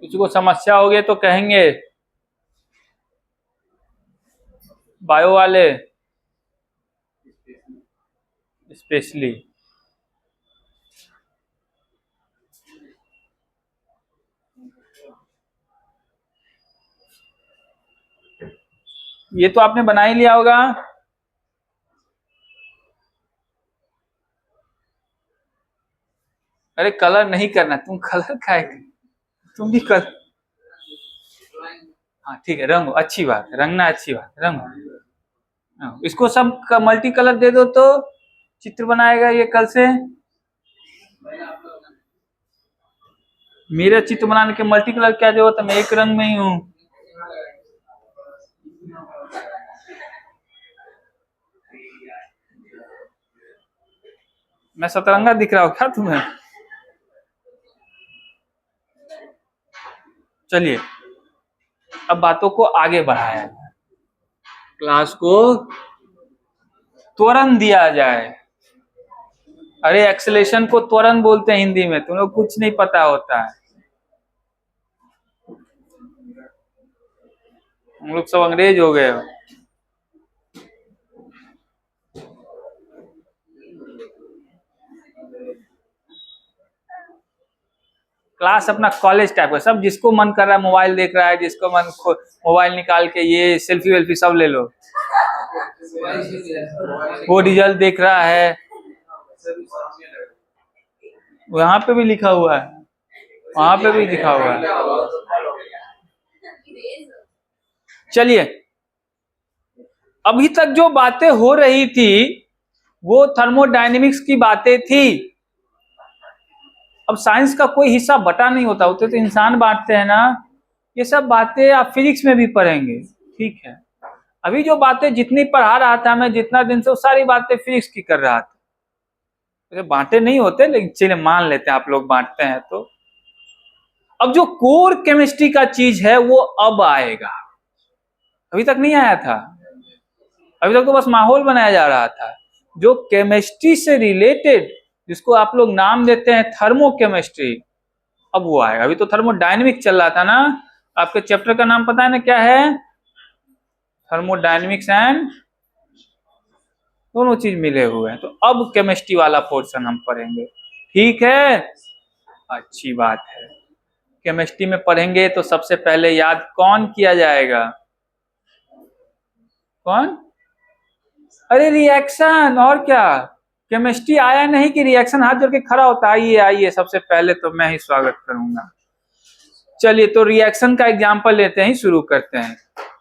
किसी को समस्या होगी तो कहेंगे बायो वाले स्पेशली। ये तो आपने बना ही लिया होगा। अरे कलर नहीं करना, तुम कलर खाएगा, तुम भी कलर, हाँ ठीक है रंगो, अच्छी बात, रंगना अच्छी बात, रंगो। हाँ, इसको सब मल्टी कलर दे दो तो चित्र बनाएगा ये कल से? मेरा चित्र बनाने के मल्टी कलर क्या जरूरत है, मैं एक रंग में ही हूँ। मैं सतरंगा दिख रहा हूँ क्या तुम्हें? चलिए अब बातों को आगे बढ़ाया जाए, क्लास को त्वरण दिया जाए। अरे एक्सेलेरेशन को त्वरण बोलते हैं हिंदी में, तुम लोग कुछ नहीं पता होता है। हम लोग सब अंग्रेज हो गए हो। क्लास अपना कॉलेज टाइप का, सब जिसको मन कर रहा है मोबाइल देख रहा है, जिसको मन मोबाइल निकाल के ये सेल्फी वेल्फी सब ले लो। वो रिजल्ट देख रहा है, वहां पे भी लिखा हुआ है, वहां पे भी लिखा हुआ है। चलिए अभी तक जो बातें हो रही थी वो थर्मोडायनेमिक्स की बातें थी। अब साइंस का कोई हिस्सा बटा नहीं होता, होते तो इंसान बांटते हैं ना। ये सब बातें आप फिजिक्स में भी पढ़ेंगे, ठीक है। अभी जो बातें जितनी पढ़ा रहा था मैं जितना दिन से, वो सारी बातें फिजिक्स की कर रहा था। तो बांटे नहीं होते, लेकिन चलिए मान लेते हैं आप लोग बांटते हैं। तो अब जो कोर केमिस्ट्री का चीज है वो अब आएगा, अभी तक नहीं आया था। अभी तक तो बस माहौल बनाया जा रहा था। जो केमिस्ट्री से रिलेटेड, जिसको आप लोग नाम देते हैं थर्मो केमिस्ट्री, अब वो आएगा। अभी तो थर्मोडायनेमिक्स चल रहा था ना। आपके चैप्टर का नाम पता है ना क्या है? थर्मोडायनेमिक्स एंड, दोनों चीज मिले हुए हैं। तो अब केमिस्ट्री वाला पोर्शन हम पढ़ेंगे, ठीक है। अच्छी बात है। केमिस्ट्री में पढ़ेंगे तो सबसे पहले याद कौन किया जाएगा? कौन? अरे रिएक्शन, और क्या। केमिस्ट्री आया नहीं कि रिएक्शन हाथ जोड़ के खड़ा होता है, आइए आइए, सबसे पहले तो मैं ही स्वागत करूंगा। चलिए तो रिएक्शन का एग्जांपल लेते हैं, शुरू करते हैं।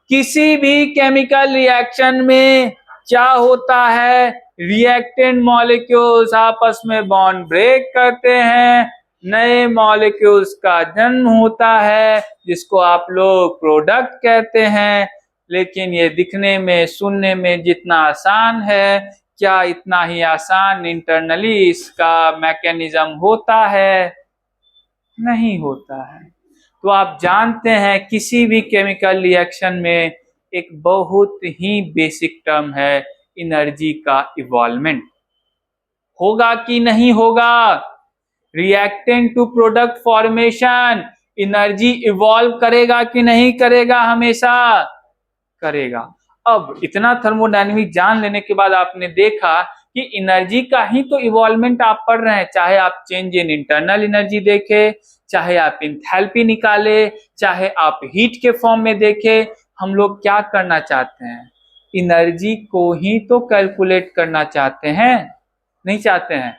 किसी भी केमिकल रिएक्शन में क्या होता है? रिएक्टेंट मॉलिक्यूल्स आपस में बॉन्ड ब्रेक करते हैं, नए मॉलिक्यूल्स का जन्म होता है, जिसको आप लोग प्रोडक्ट कहते हैं। लेकिन ये दिखने में सुनने में जितना आसान है, क्या इतना ही आसान इंटरनली इसका मैकेनिज्म होता है? नहीं होता है। तो आप जानते हैं किसी भी केमिकल रिएक्शन में एक बहुत ही बेसिक टर्म है, एनर्जी का इवॉल्वमेंट। होगा कि नहीं होगा? Reactant to product formation energy evolve करेगा कि नहीं करेगा? हमेशा करेगा। अब इतना थर्मोडायनेमिक्स जान लेने के बाद आपने देखा कि एनर्जी का ही तो इवॉल्वमेंट आप पढ़ रहे हैं। चाहे आप चेंज इन इंटरनल एनर्जी देखें, चाहे आप इंथैल्पी निकाले, चाहे आप हीट के फॉर्म में देखें, हम लोग क्या करना चाहते हैं? एनर्जी को ही तो कैलकुलेट करना चाहते हैं, नहीं चाहते हैं?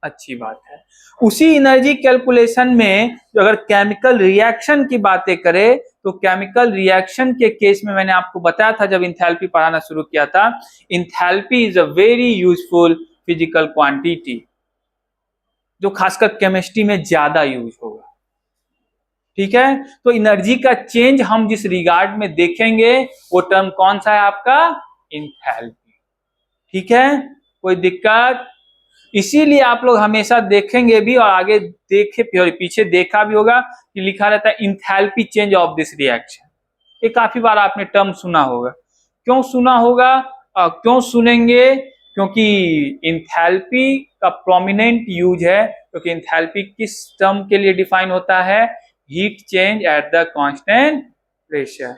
अच्छी बात है। उसी एनर्जी कैलकुलेशन में अगर केमिकल रिएक्शन की बातें करें तो केमिकल रिएक्शन के केस में मैंने आपको बताया था जब इंथैल्पी पढ़ाना शुरू किया था, enthalpy is a very useful physical quantity, जो खासकर केमिस्ट्री में ज्यादा यूज होगा, ठीक है। तो एनर्जी का चेंज हम जिस रिगार्ड में देखेंगे वो टर्म कौन सा है आपका? इंथैल्पी, ठीक है। कोई दिक्कत? इसीलिए आप लोग हमेशा देखेंगे भी और आगे देखे फिर पीछे देखा भी होगा कि लिखा रहता है enthalpy change of this reaction. ये काफी बार आपने टर्म सुना होगा। क्यों सुना होगा? क्यों सुनेंगे? क्योंकि इंथैल्पी का प्रोमिनेंट यूज है। क्योंकि इंथैल्पी किस टर्म के लिए डिफाइन होता है? Heat change at the constant pressure.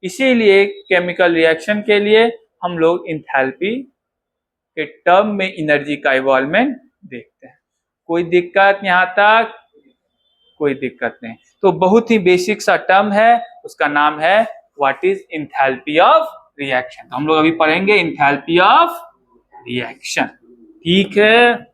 इसीलिए केमिकल रिएक्शन के लिए हम लोग इंथैल्पी के टर्म में एनर्जी का इवॉल्वमेंट देखते हैं। कोई दिक्कत यहाँ तक? कोई दिक्कत नहीं। तो बहुत ही बेसिक सा टर्म है, उसका नाम है what is enthalpy of reaction. तो हम लोग अभी पढ़ेंगे इंथैल्पी ऑफ रिएक्शन, ठीक है।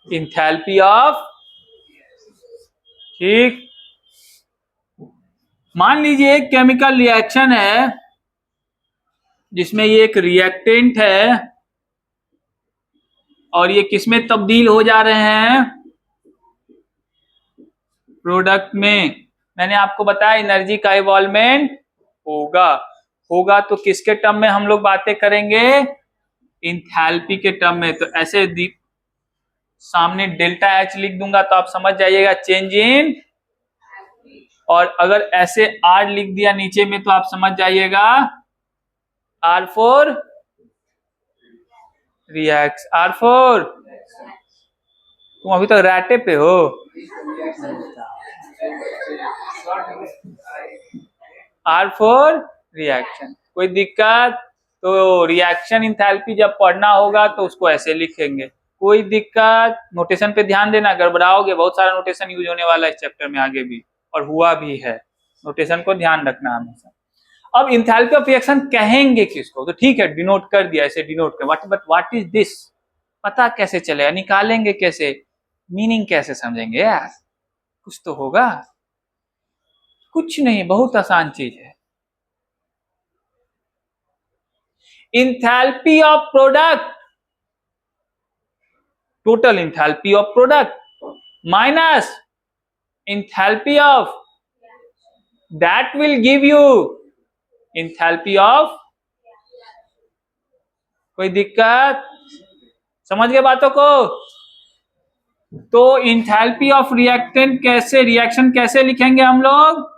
इंथैल्पी ऑफ, ठीक। मान लीजिए एक केमिकल रिएक्शन है जिसमें ये एक रिएक्टेंट है और ये किसमें तब्दील हो जा रहे हैं, प्रोडक्ट में। मैंने आपको बताया एनर्जी का इवॉल्वमेंट होगा। होगा तो किसके टर्म में हम लोग बातें करेंगे, इंथैल्पी के टर्म में। तो ऐसे सामने डेल्टा एच लिख दूंगा तो आप समझ जाइएगा चेंज इन, और अगर ऐसे आर लिख दिया नीचे में तो आप समझ जाइएगा R for react, R for. तुम अभी तक रैटे पे हो। आर फोर रिएक्शन, कोई दिक्कत? तो रिएक्शन इंथैल्पी जब पढ़ना होगा तो उसको ऐसे लिखेंगे। कोई दिक्कत? नोटेशन पे ध्यान देना, गड़बड़ाओगे। बहुत सारा नोटेशन यूज होने वाला है इस चैप्टर में आगे भी, और हुआ भी है। नोटेशन को ध्यान रखना हमेशा। अब इंथैल्पी ऑफ रिएक्शन कहेंगे किसको? तो ठीक है, डिनोट कर दिया, ऐसे डिनोट कर। बट व्हाट इज दिस, पता कैसे चलेगा, निकालेंगे कैसे, मीनिंग कैसे समझेंगे यार? कुछ तो होगा। कुछ नहीं, बहुत आसान चीज है। Enthalpy of product, total enthalpy of product minus enthalpy of, that will give you enthalpy of. कोई दिक्कत? समझ गए बातों को? तो इंथैल्पी ऑफ रिएक्टेंट कैसे, रिएक्शन कैसे लिखेंगे हम लोग,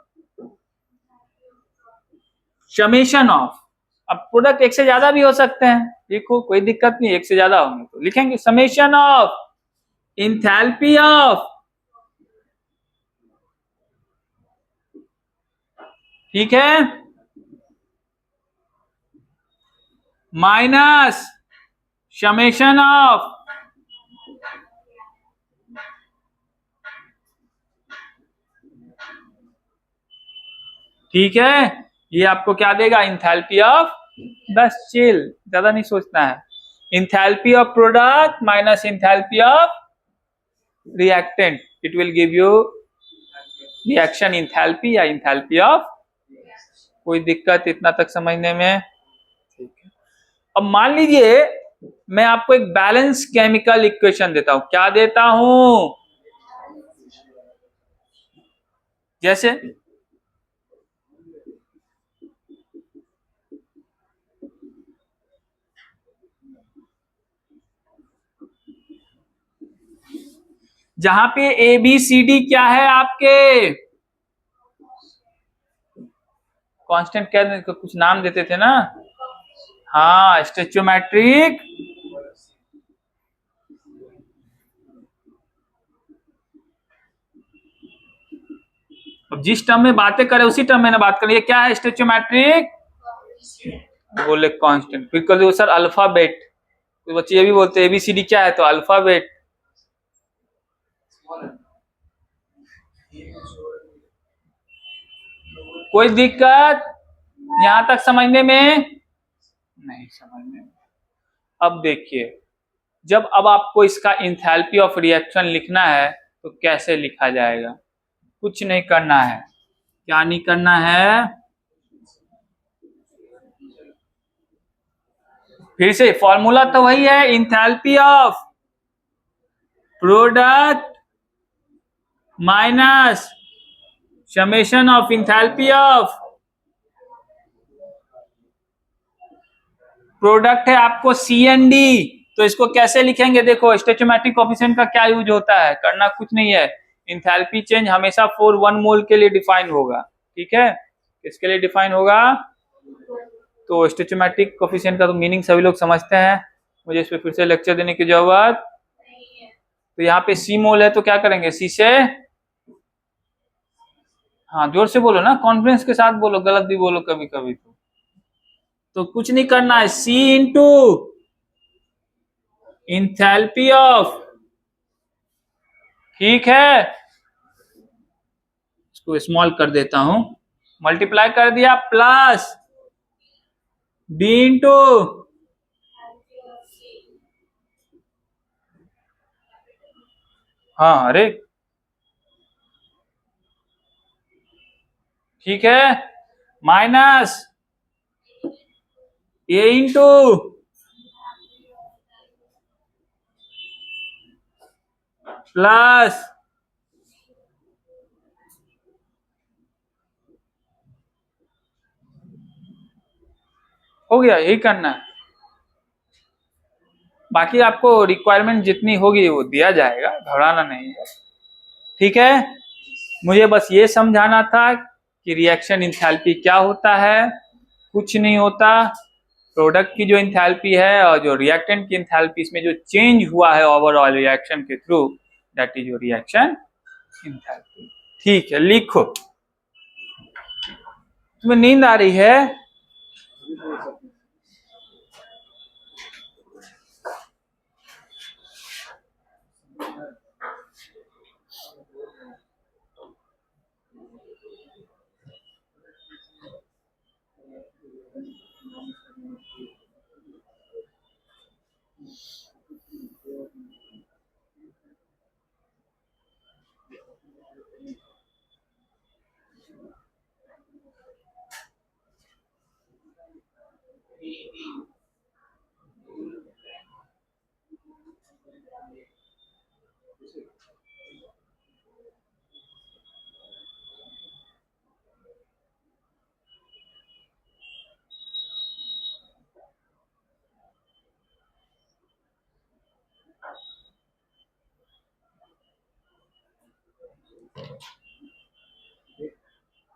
समेशन ऑफ। अब प्रोडक्ट एक से ज्यादा भी हो सकते हैं, देखो कोई दिक्कत नहीं, एक से ज्यादा होंगे तो लिखेंगे समेशन ऑफ इंथैल्पी ऑफ, ठीक है, माइनस समेशन ऑफ, ठीक है। ये आपको क्या देगा, इंथैल्पी ऑफ, बस चिल, ज्यादा नहीं सोचना है। Enthalpy of product minus enthalpy of reactant, it will give you reaction enthalpy या इंथैल्पी ऑफ। कोई दिक्कत इतना तक समझने में? ठीक है। अब मान लीजिए मैं आपको एक बैलेंस केमिकल इक्वेशन देता हूं। क्या देता हूं? जैसे जहां पे ए बी सी डी क्या है आपके, कांस्टेंट क्या कुछ नाम देते थे ना, हाँ, स्टोइचोमेट्रिक, अब जिस टर्म में बातें करें उसी टर्म में ना बात करें। ये क्या है, स्टोइचोमेट्रिक, बोले कांस्टेंट। फिर कहते सर अल्फाबेट, तो बच्चे ये भी बोलते हैं एबीसीडी क्या है, तो अल्फाबेट। कोई दिक्कत यहां तक समझने में? नहीं समझने में। अब देखिए, जब अब आपको इसका इंथैल्पी ऑफ रिएक्शन लिखना है तो कैसे लिखा जाएगा? कुछ नहीं करना है। क्या नहीं करना है? फिर से फॉर्मूला तो वही है, enthalpy of product minus summation of enthalpy of product है आपको CND, तो इसको कैसे लिखेंगे? देखो स्टोइचोमेट्रिक कोएफिशिएंट का क्या यूज होता है, करना कुछ नहीं है। इंथैल्पी चेंज हमेशा फॉर 1 मोल के लिए डिफाइन होगा, ठीक है। किसके लिए डिफाइन होगा? तो स्टोइचोमेट्रिक कोएफिशिएंट का तो मीनिंग सभी लोग समझते हैं, मुझे इस पे फिर से लेक्चर देने की जरूरत। तो यहाँ पे C मोल है तो क्या करेंगे, C से, हाँ जोर से बोलो ना, कॉन्फिडेंस के साथ बोलो, गलत भी बोलो कभी कभी तो कुछ नहीं करना है। C इंटू इंथैल्पी ऑफ, ठीक है, इसको स्मॉल कर देता हूं, मल्टीप्लाई कर दिया, प्लस D इंटू हाँ अरे ठीक है, माइनस ए इंटू प्लस हो गया, यही करना है। बाकी आपको रिक्वायरमेंट जितनी होगी वो दिया जाएगा, घबराना नहीं है। ठीक है, मुझे बस ये समझाना था कि रिएक्शन इंथैल्पी क्या होता है। कुछ नहीं होता, प्रोडक्ट की जो इंथैल्पी है और जो रिएक्टेंट की इंथैल्पी, इसमें जो चेंज हुआ है ओवरऑल रिएक्शन के through, that is your reaction enthalpy. ठीक है, लिखो। तुम्हें नींद आ रही है?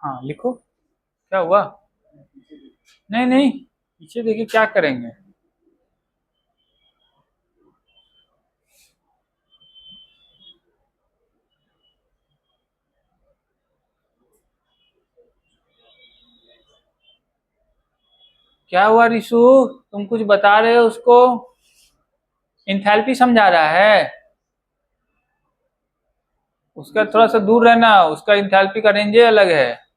हाँ लिखो, क्या हुआ? नहीं नहीं, पीछे देखिए क्या करेंगे। क्या हुआ रिशु, तुम कुछ बता रहे हो उसको? इंथैल्पी समझा रहा है, उसका थोड़ा सा दूर रहना, उसका इंथैल्पी का रेंज अलग है।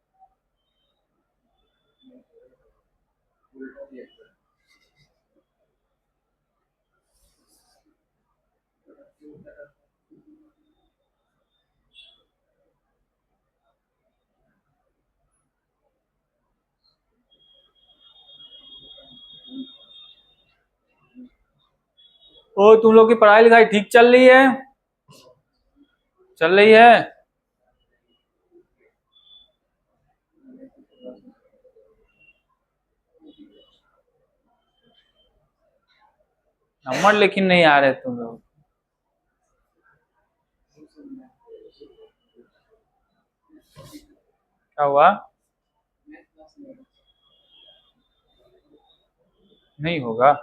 ओ, तुम लोग की पढ़ाई लिखाई ठीक चल रही है? चल रही है? नंबर लेकिन नहीं आ रहे तुम लोग। क्या हुआ? नहीं होगा।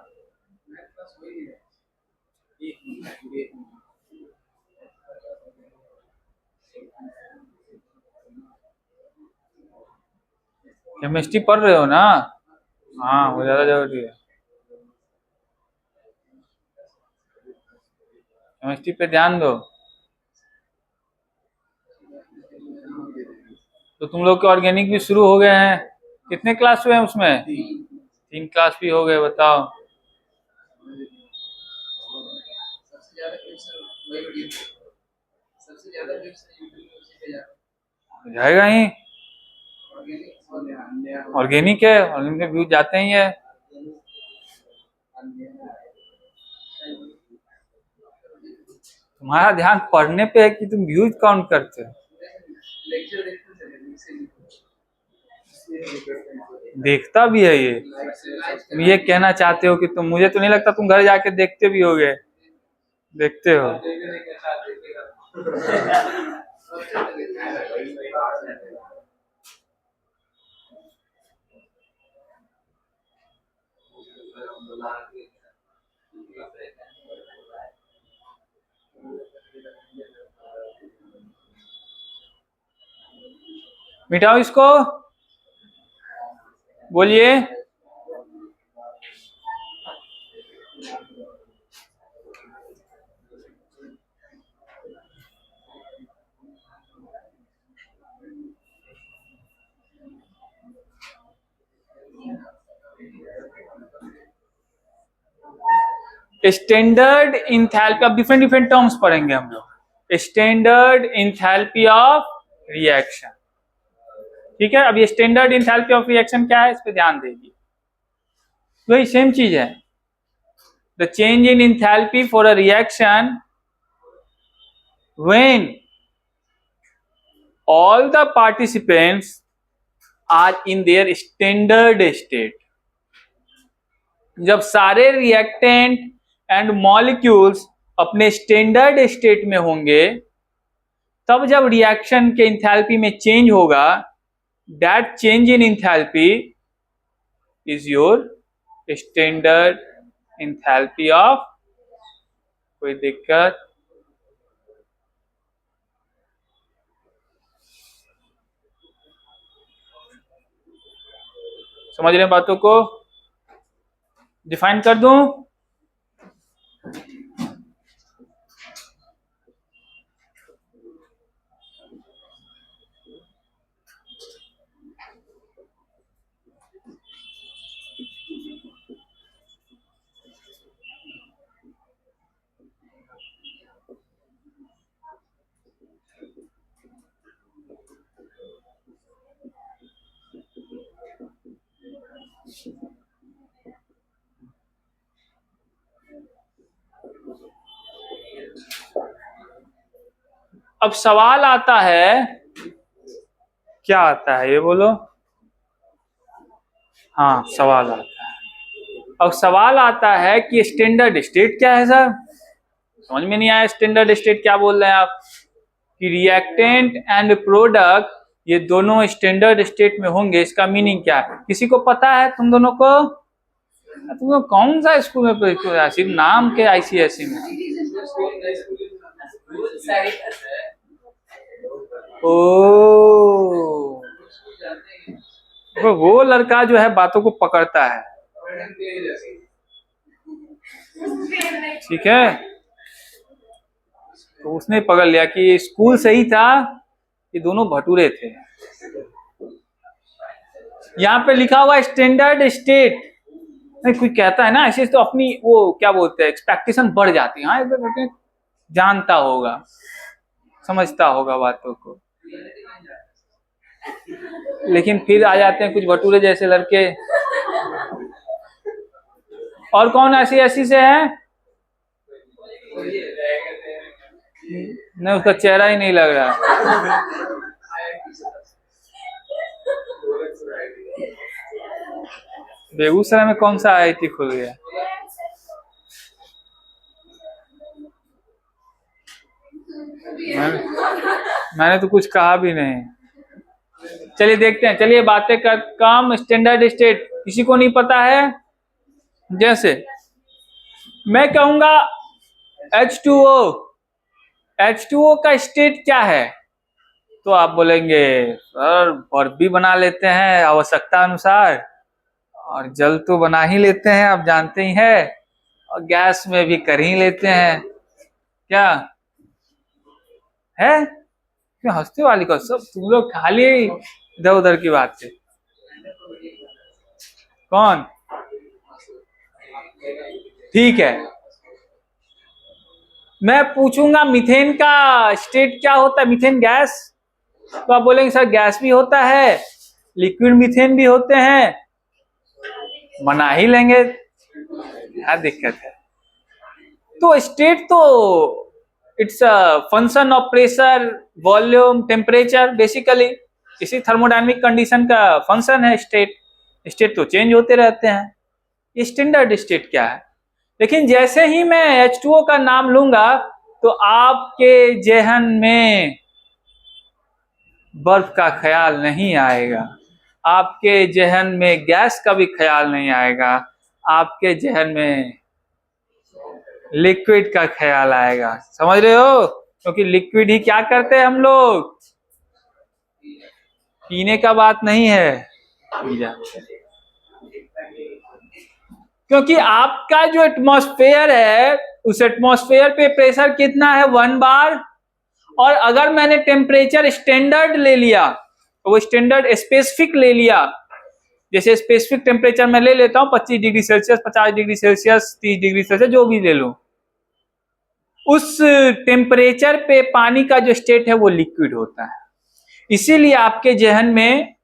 केमिस्ट्री पढ़ रहे हो ना? हाँ, वो ज्यादा जरूरी है। केमिस्ट्री पे ध्यान दो। तो तुम लोग के ऑर्गेनिक भी शुरू हो गए हैं। कितने क्लास हुए हैं उसमें? 3 क्लास भी हो गए, बताओ। जाएगा ही, ऑर्गेनिक है, ऑर्गेनिक में व्यूज जाते ही है। तुम्हारा ध्यान पढ़ने पे है कि तुम व्यूज काउंट करते हो? देखता भी है ये। तुम ये कहना चाहते हो कि तुम, मुझे तो नहीं लगता तुम घर जाके देखते भी होगे। देखते हो? मिटाओ इसको, बोलिए। स्टैंडर्ड इंथैल्पी, अब डिफरेंट डिफरेंट टर्म्स पढ़ेंगे हम लोग। Standard enthalpy of reaction. ठीक है, अब ये स्टैंडर्ड इंथैल्पी ऑफ रिएक्शन क्या है, इस पे ध्यान दीजिए। वही सेम चीज है, the change in enthalpy for a reaction when all the participants are in their standard state. जब सारे रिएक्टेंट एंड मॉलिक्यूल्स अपने स्टैंडर्ड स्टेट में होंगे, तब जब रिएक्शन के इंथैल्पी में चेंज होगा, that change in enthalpy is your standard enthalpy of. कोई दिक्कत? समझ रहे हैं बातों को? डिफाइन कर दूं? अब सवाल आता है, क्या आता है ये बोलो? हाँ, सवाल आता है। अब सवाल आता है कि स्टैंडर्ड स्टेट क्या है सर? समझ में नहीं आया स्टैंडर्ड स्टेट क्या बोल रहे हैं आप? कि रिएक्टेंट एंड प्रोडक्ट ये दोनों स्टैंडर्ड स्टेट में होंगे, इसका मीनिंग क्या है? किसी को पता है तुम दोनों को? तुम लोग कौन सा स्कूल में पढ़ते हो? सिर्फ नाम के आईसीएसई में? ओ, वो लड़का जो है बातों को पकड़ता है, ठीक है? तो उसने पकड़ लिया कि स्कूल सही था, ये दोनों भटूरे थे। यहाँ पे लिखा हुआ स्टैंडर्ड स्टेट। नहीं, कोई कहता है ना ऐसे तो अपनी वो क्या बोलते हैं, एक्सपेक्टेशन बढ़ जाती है। हाँ, जानता होगा, समझता होगा बातों को, लेकिन फिर आ जाते हैं कुछ भटूरे जैसे लड़के। और कौन ऐसी से है? नहीं, उसका चेहरा ही नहीं लग रहा। बेगूसराय में कौन सा आईआईटी खुल गया? मैंने तो कुछ कहा भी नहीं। चलिए देखते हैं, चलिए बातें कर। काम स्टैंडर्ड स्टेट किसी को नहीं पता है? जैसे मैं कहूंगा H2O, H2O का स्टेट क्या है? तो आप बोलेंगे सर बर्फ भी बना लेते हैं आवश्यकता अनुसार, और जल तो बना ही लेते हैं, आप जानते ही हैं, और गैस में भी कर ही लेते हैं। क्या है? क्यों हंसते वाली को? सब तुम लोग खाली इधर उधर की बात है। कौन? ठीक है, मैं पूछूंगा मीथेन का स्टेट क्या होता है? Methane gas. तो आप बोलेंगे सर गैस भी होता है, लिक्विड मीथेन भी होते हैं, बना ही लेंगे, क्या दिक्कत है? तो स्टेट तो it's a function of pressure, volume, temperature, basically इसी थर्मोडायनेमिक कंडीशन का फंक्शन है स्टेट। स्टेट तो चेंज होते रहते हैं। स्टैंडर्ड स्टेट क्या है? लेकिन जैसे ही मैं H2O का नाम लूंगा तो आपके जहन में बर्फ का ख्याल नहीं आएगा, आपके जहन में गैस का भी ख्याल नहीं आएगा, आपके जहन में लिक्विड का ख्याल आएगा। समझ रहे हो? क्योंकि लिक्विड ही क्या करते हैं हम लोग, पीने का बात नहीं है, क्योंकि आपका जो एटमॉस्फेयर है उस एटमॉस्फेयर पे प्रेशर कितना है? 1 बार। और अगर मैंने टेम्परेचर स्टैंडर्ड ले लिया तो वो स्टैंडर्ड स्पेसिफिक ले लिया, जैसे स्पेसिफिक टेम्परेचर मैं ले लेता हूं 25 degree Celsius, 50 degree Celsius, 30 degree Celsius, जो भी ले लो, उस टेम्परेचर पे पानी का जो स्टेट है वो लिक्विड होता है। इसीलिए आपके जहन में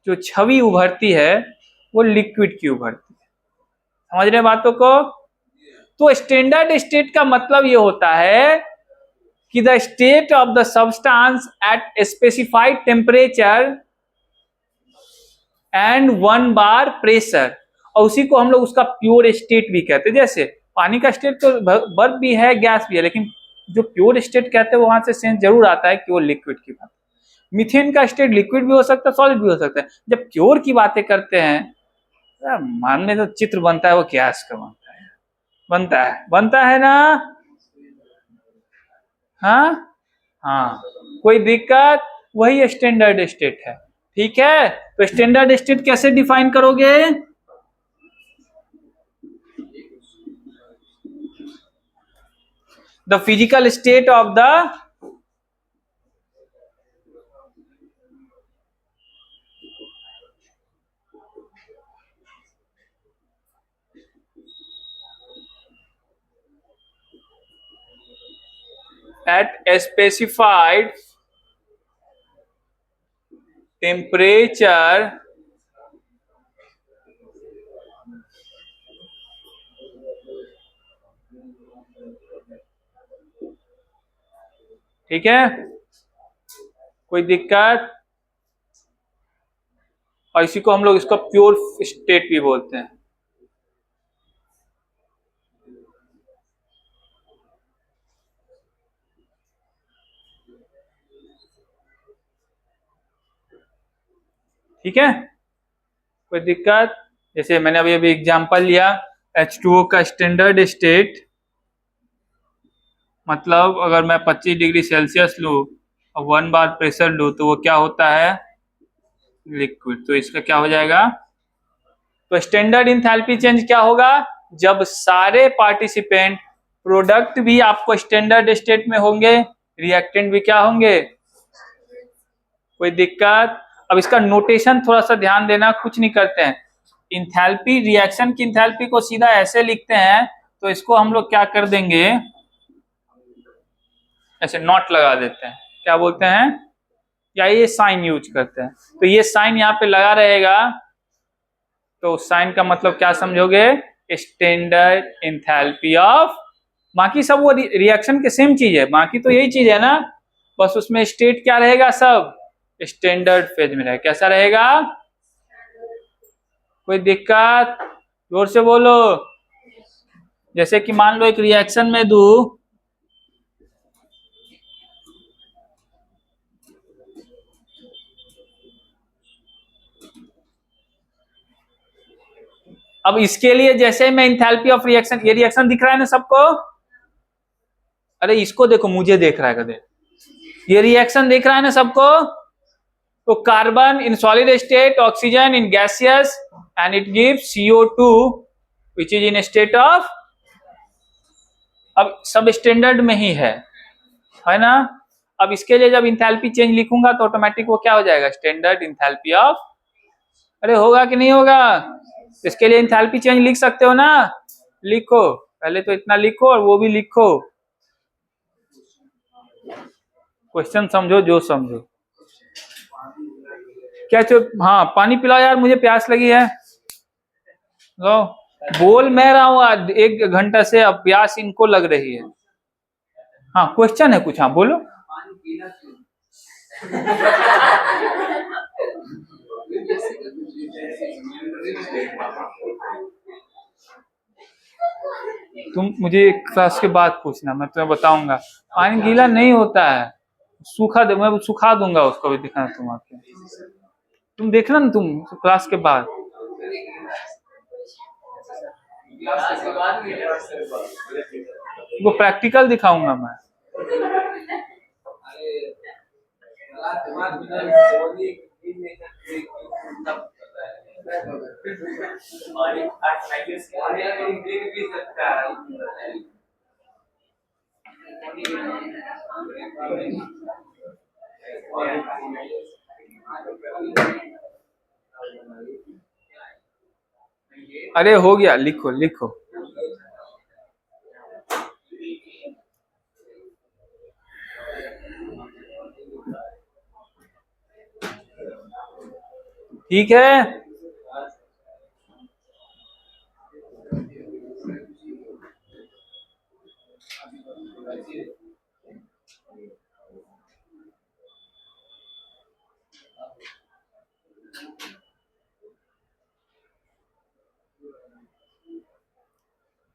जो छवि उभरती है वो लिक्विड की उभरती है। समझ रहे हैं बातों को? तो स्टैंडर्ड स्टेट का मतलब ये होता है कि the state of the substance eight specified temperature and 1 bar pressure, और उसी को हम लोग उसका प्योर स्टेट भी कहते हैं। जैसे पानी का स्टेट तो बर्फ भी है, गैस भी है, लेकिन जो प्योर स्टेट कहते हैं वहां से सेंस जरूर आता है कि वो लिक्विड की बात। मीथेन का स्टेट लिक्विड भी हो सकता है, सॉलिड भी हो सकता है। जब प्योर की बातें करते हैं, मन में तो चित्र बनता है वो गैस का बनता है ना? हाँ हाँ, कोई दिक्कत? वही स्टैंडर्ड स्टेट है। ठीक है, तो स्टैंडर्ड स्टेट कैसे डिफाइन करोगे? The physical state of the at a specified temperature ठीक है, कोई दिक्कत? और इसी को हम लोग इसका प्योर स्टेट भी बोलते हैं। ठीक है, कोई दिक्कत? जैसे मैंने अभी एग्जांपल लिया H2O का स्टैंडर्ड स्टेट, मतलब अगर मैं 25 डिग्री सेल्सियस लूँ और 1 बार प्रेशर लूँ तो वो क्या होता है? लिक्विड। तो इसका क्या हो जाएगा? तो स्टैंडर्ड इंथैल्पी चेंज क्या होगा? जब सारे पार्टिसिपेंट, प्रोडक्ट भी आपको स्टैंडर्ड स्टेट में होंगे, रिएक्टेंट भी क्या होंगे? कोई दिक्कत? अब इसका नोटेशन थोड़ा सा ध्यान देना, कुछ नहीं करते हैं। इंथैल्पी, रिएक्शन की इंथैल्पी को सीधा ऐसे लिखते हैं, तो इसको हम लोग क्या कर देंगे, ऐसे नॉट लगा देते हैं। क्या बोलते हैं? या ये साइन यूज करते हैं। तो ये साइन यहाँ पे लगा रहेगा, तो साइन का मतलब क्या समझोगे? Standard enthalpy of. बाकी सब वो रिएक्शन के सेम चीज है, बाकी तो यही चीज है ना, बस उसमें स्टेट क्या रहेगा? सब स्टैंडर्ड फेज में रहेगा। कैसा रहेगा? कोई दिक्कत? जोर से बोलो। जैसे कि मान लो एक रिएक्शन में दू, अब इसके लिए जैसे मैं इंथैल्पी ऑफ रिएक्शन, ये रिएक्शन दिख रहा है ना सबको? अरे इसको देखो, मुझे देख रहा है कदे, ये रिएक्शन देख रहा है ना सबको? तो carbon in solid state, oxygen in gaseous, and it gives CO2 which is in state of, अब सब स्टैंडर्ड में ही है ना? अब इसके लिए जब इंथैल्पी चेंज लिखूंगा तो ऑटोमेटिक वो क्या हो जाएगा? Standard enthalpy of. अरे होगा कि नहीं होगा? इसके लिए इंथैल्पी चेंज लिख सकते हो ना? लिखो, पहले तो इतना लिखो और वो भी लिखो। क्वेश्चन समझो जो समझो। क्या चुप? हाँ पानी पिलाओ यार, मुझे प्यास लगी है। लो, बोल मैं रहा हूँ आज 1 घंटा से, अब प्यास इनको लग रही है। हाँ क्वेश्चन है कुछ? हाँ बोलो। तुम मुझे क्लास के बाद पूछना, मैं तुम्हें बताऊंगा। पानी गीला नहीं होता है, सूखा दे, मैं सुखा दूंगा उसको भी, दिखाना तुम आके, तुम देखना ना तुम क्लास के बाद। वो प्रैक्टिकल दिखाऊंगा मैं। अरे हो गया, लिखो लिखो। ठीक है।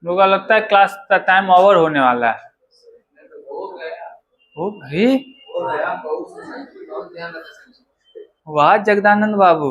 लोगों का लगता है क्लास का टाइम ओवर होने वाला है। हो गई। वाह जगदानंद बाबू।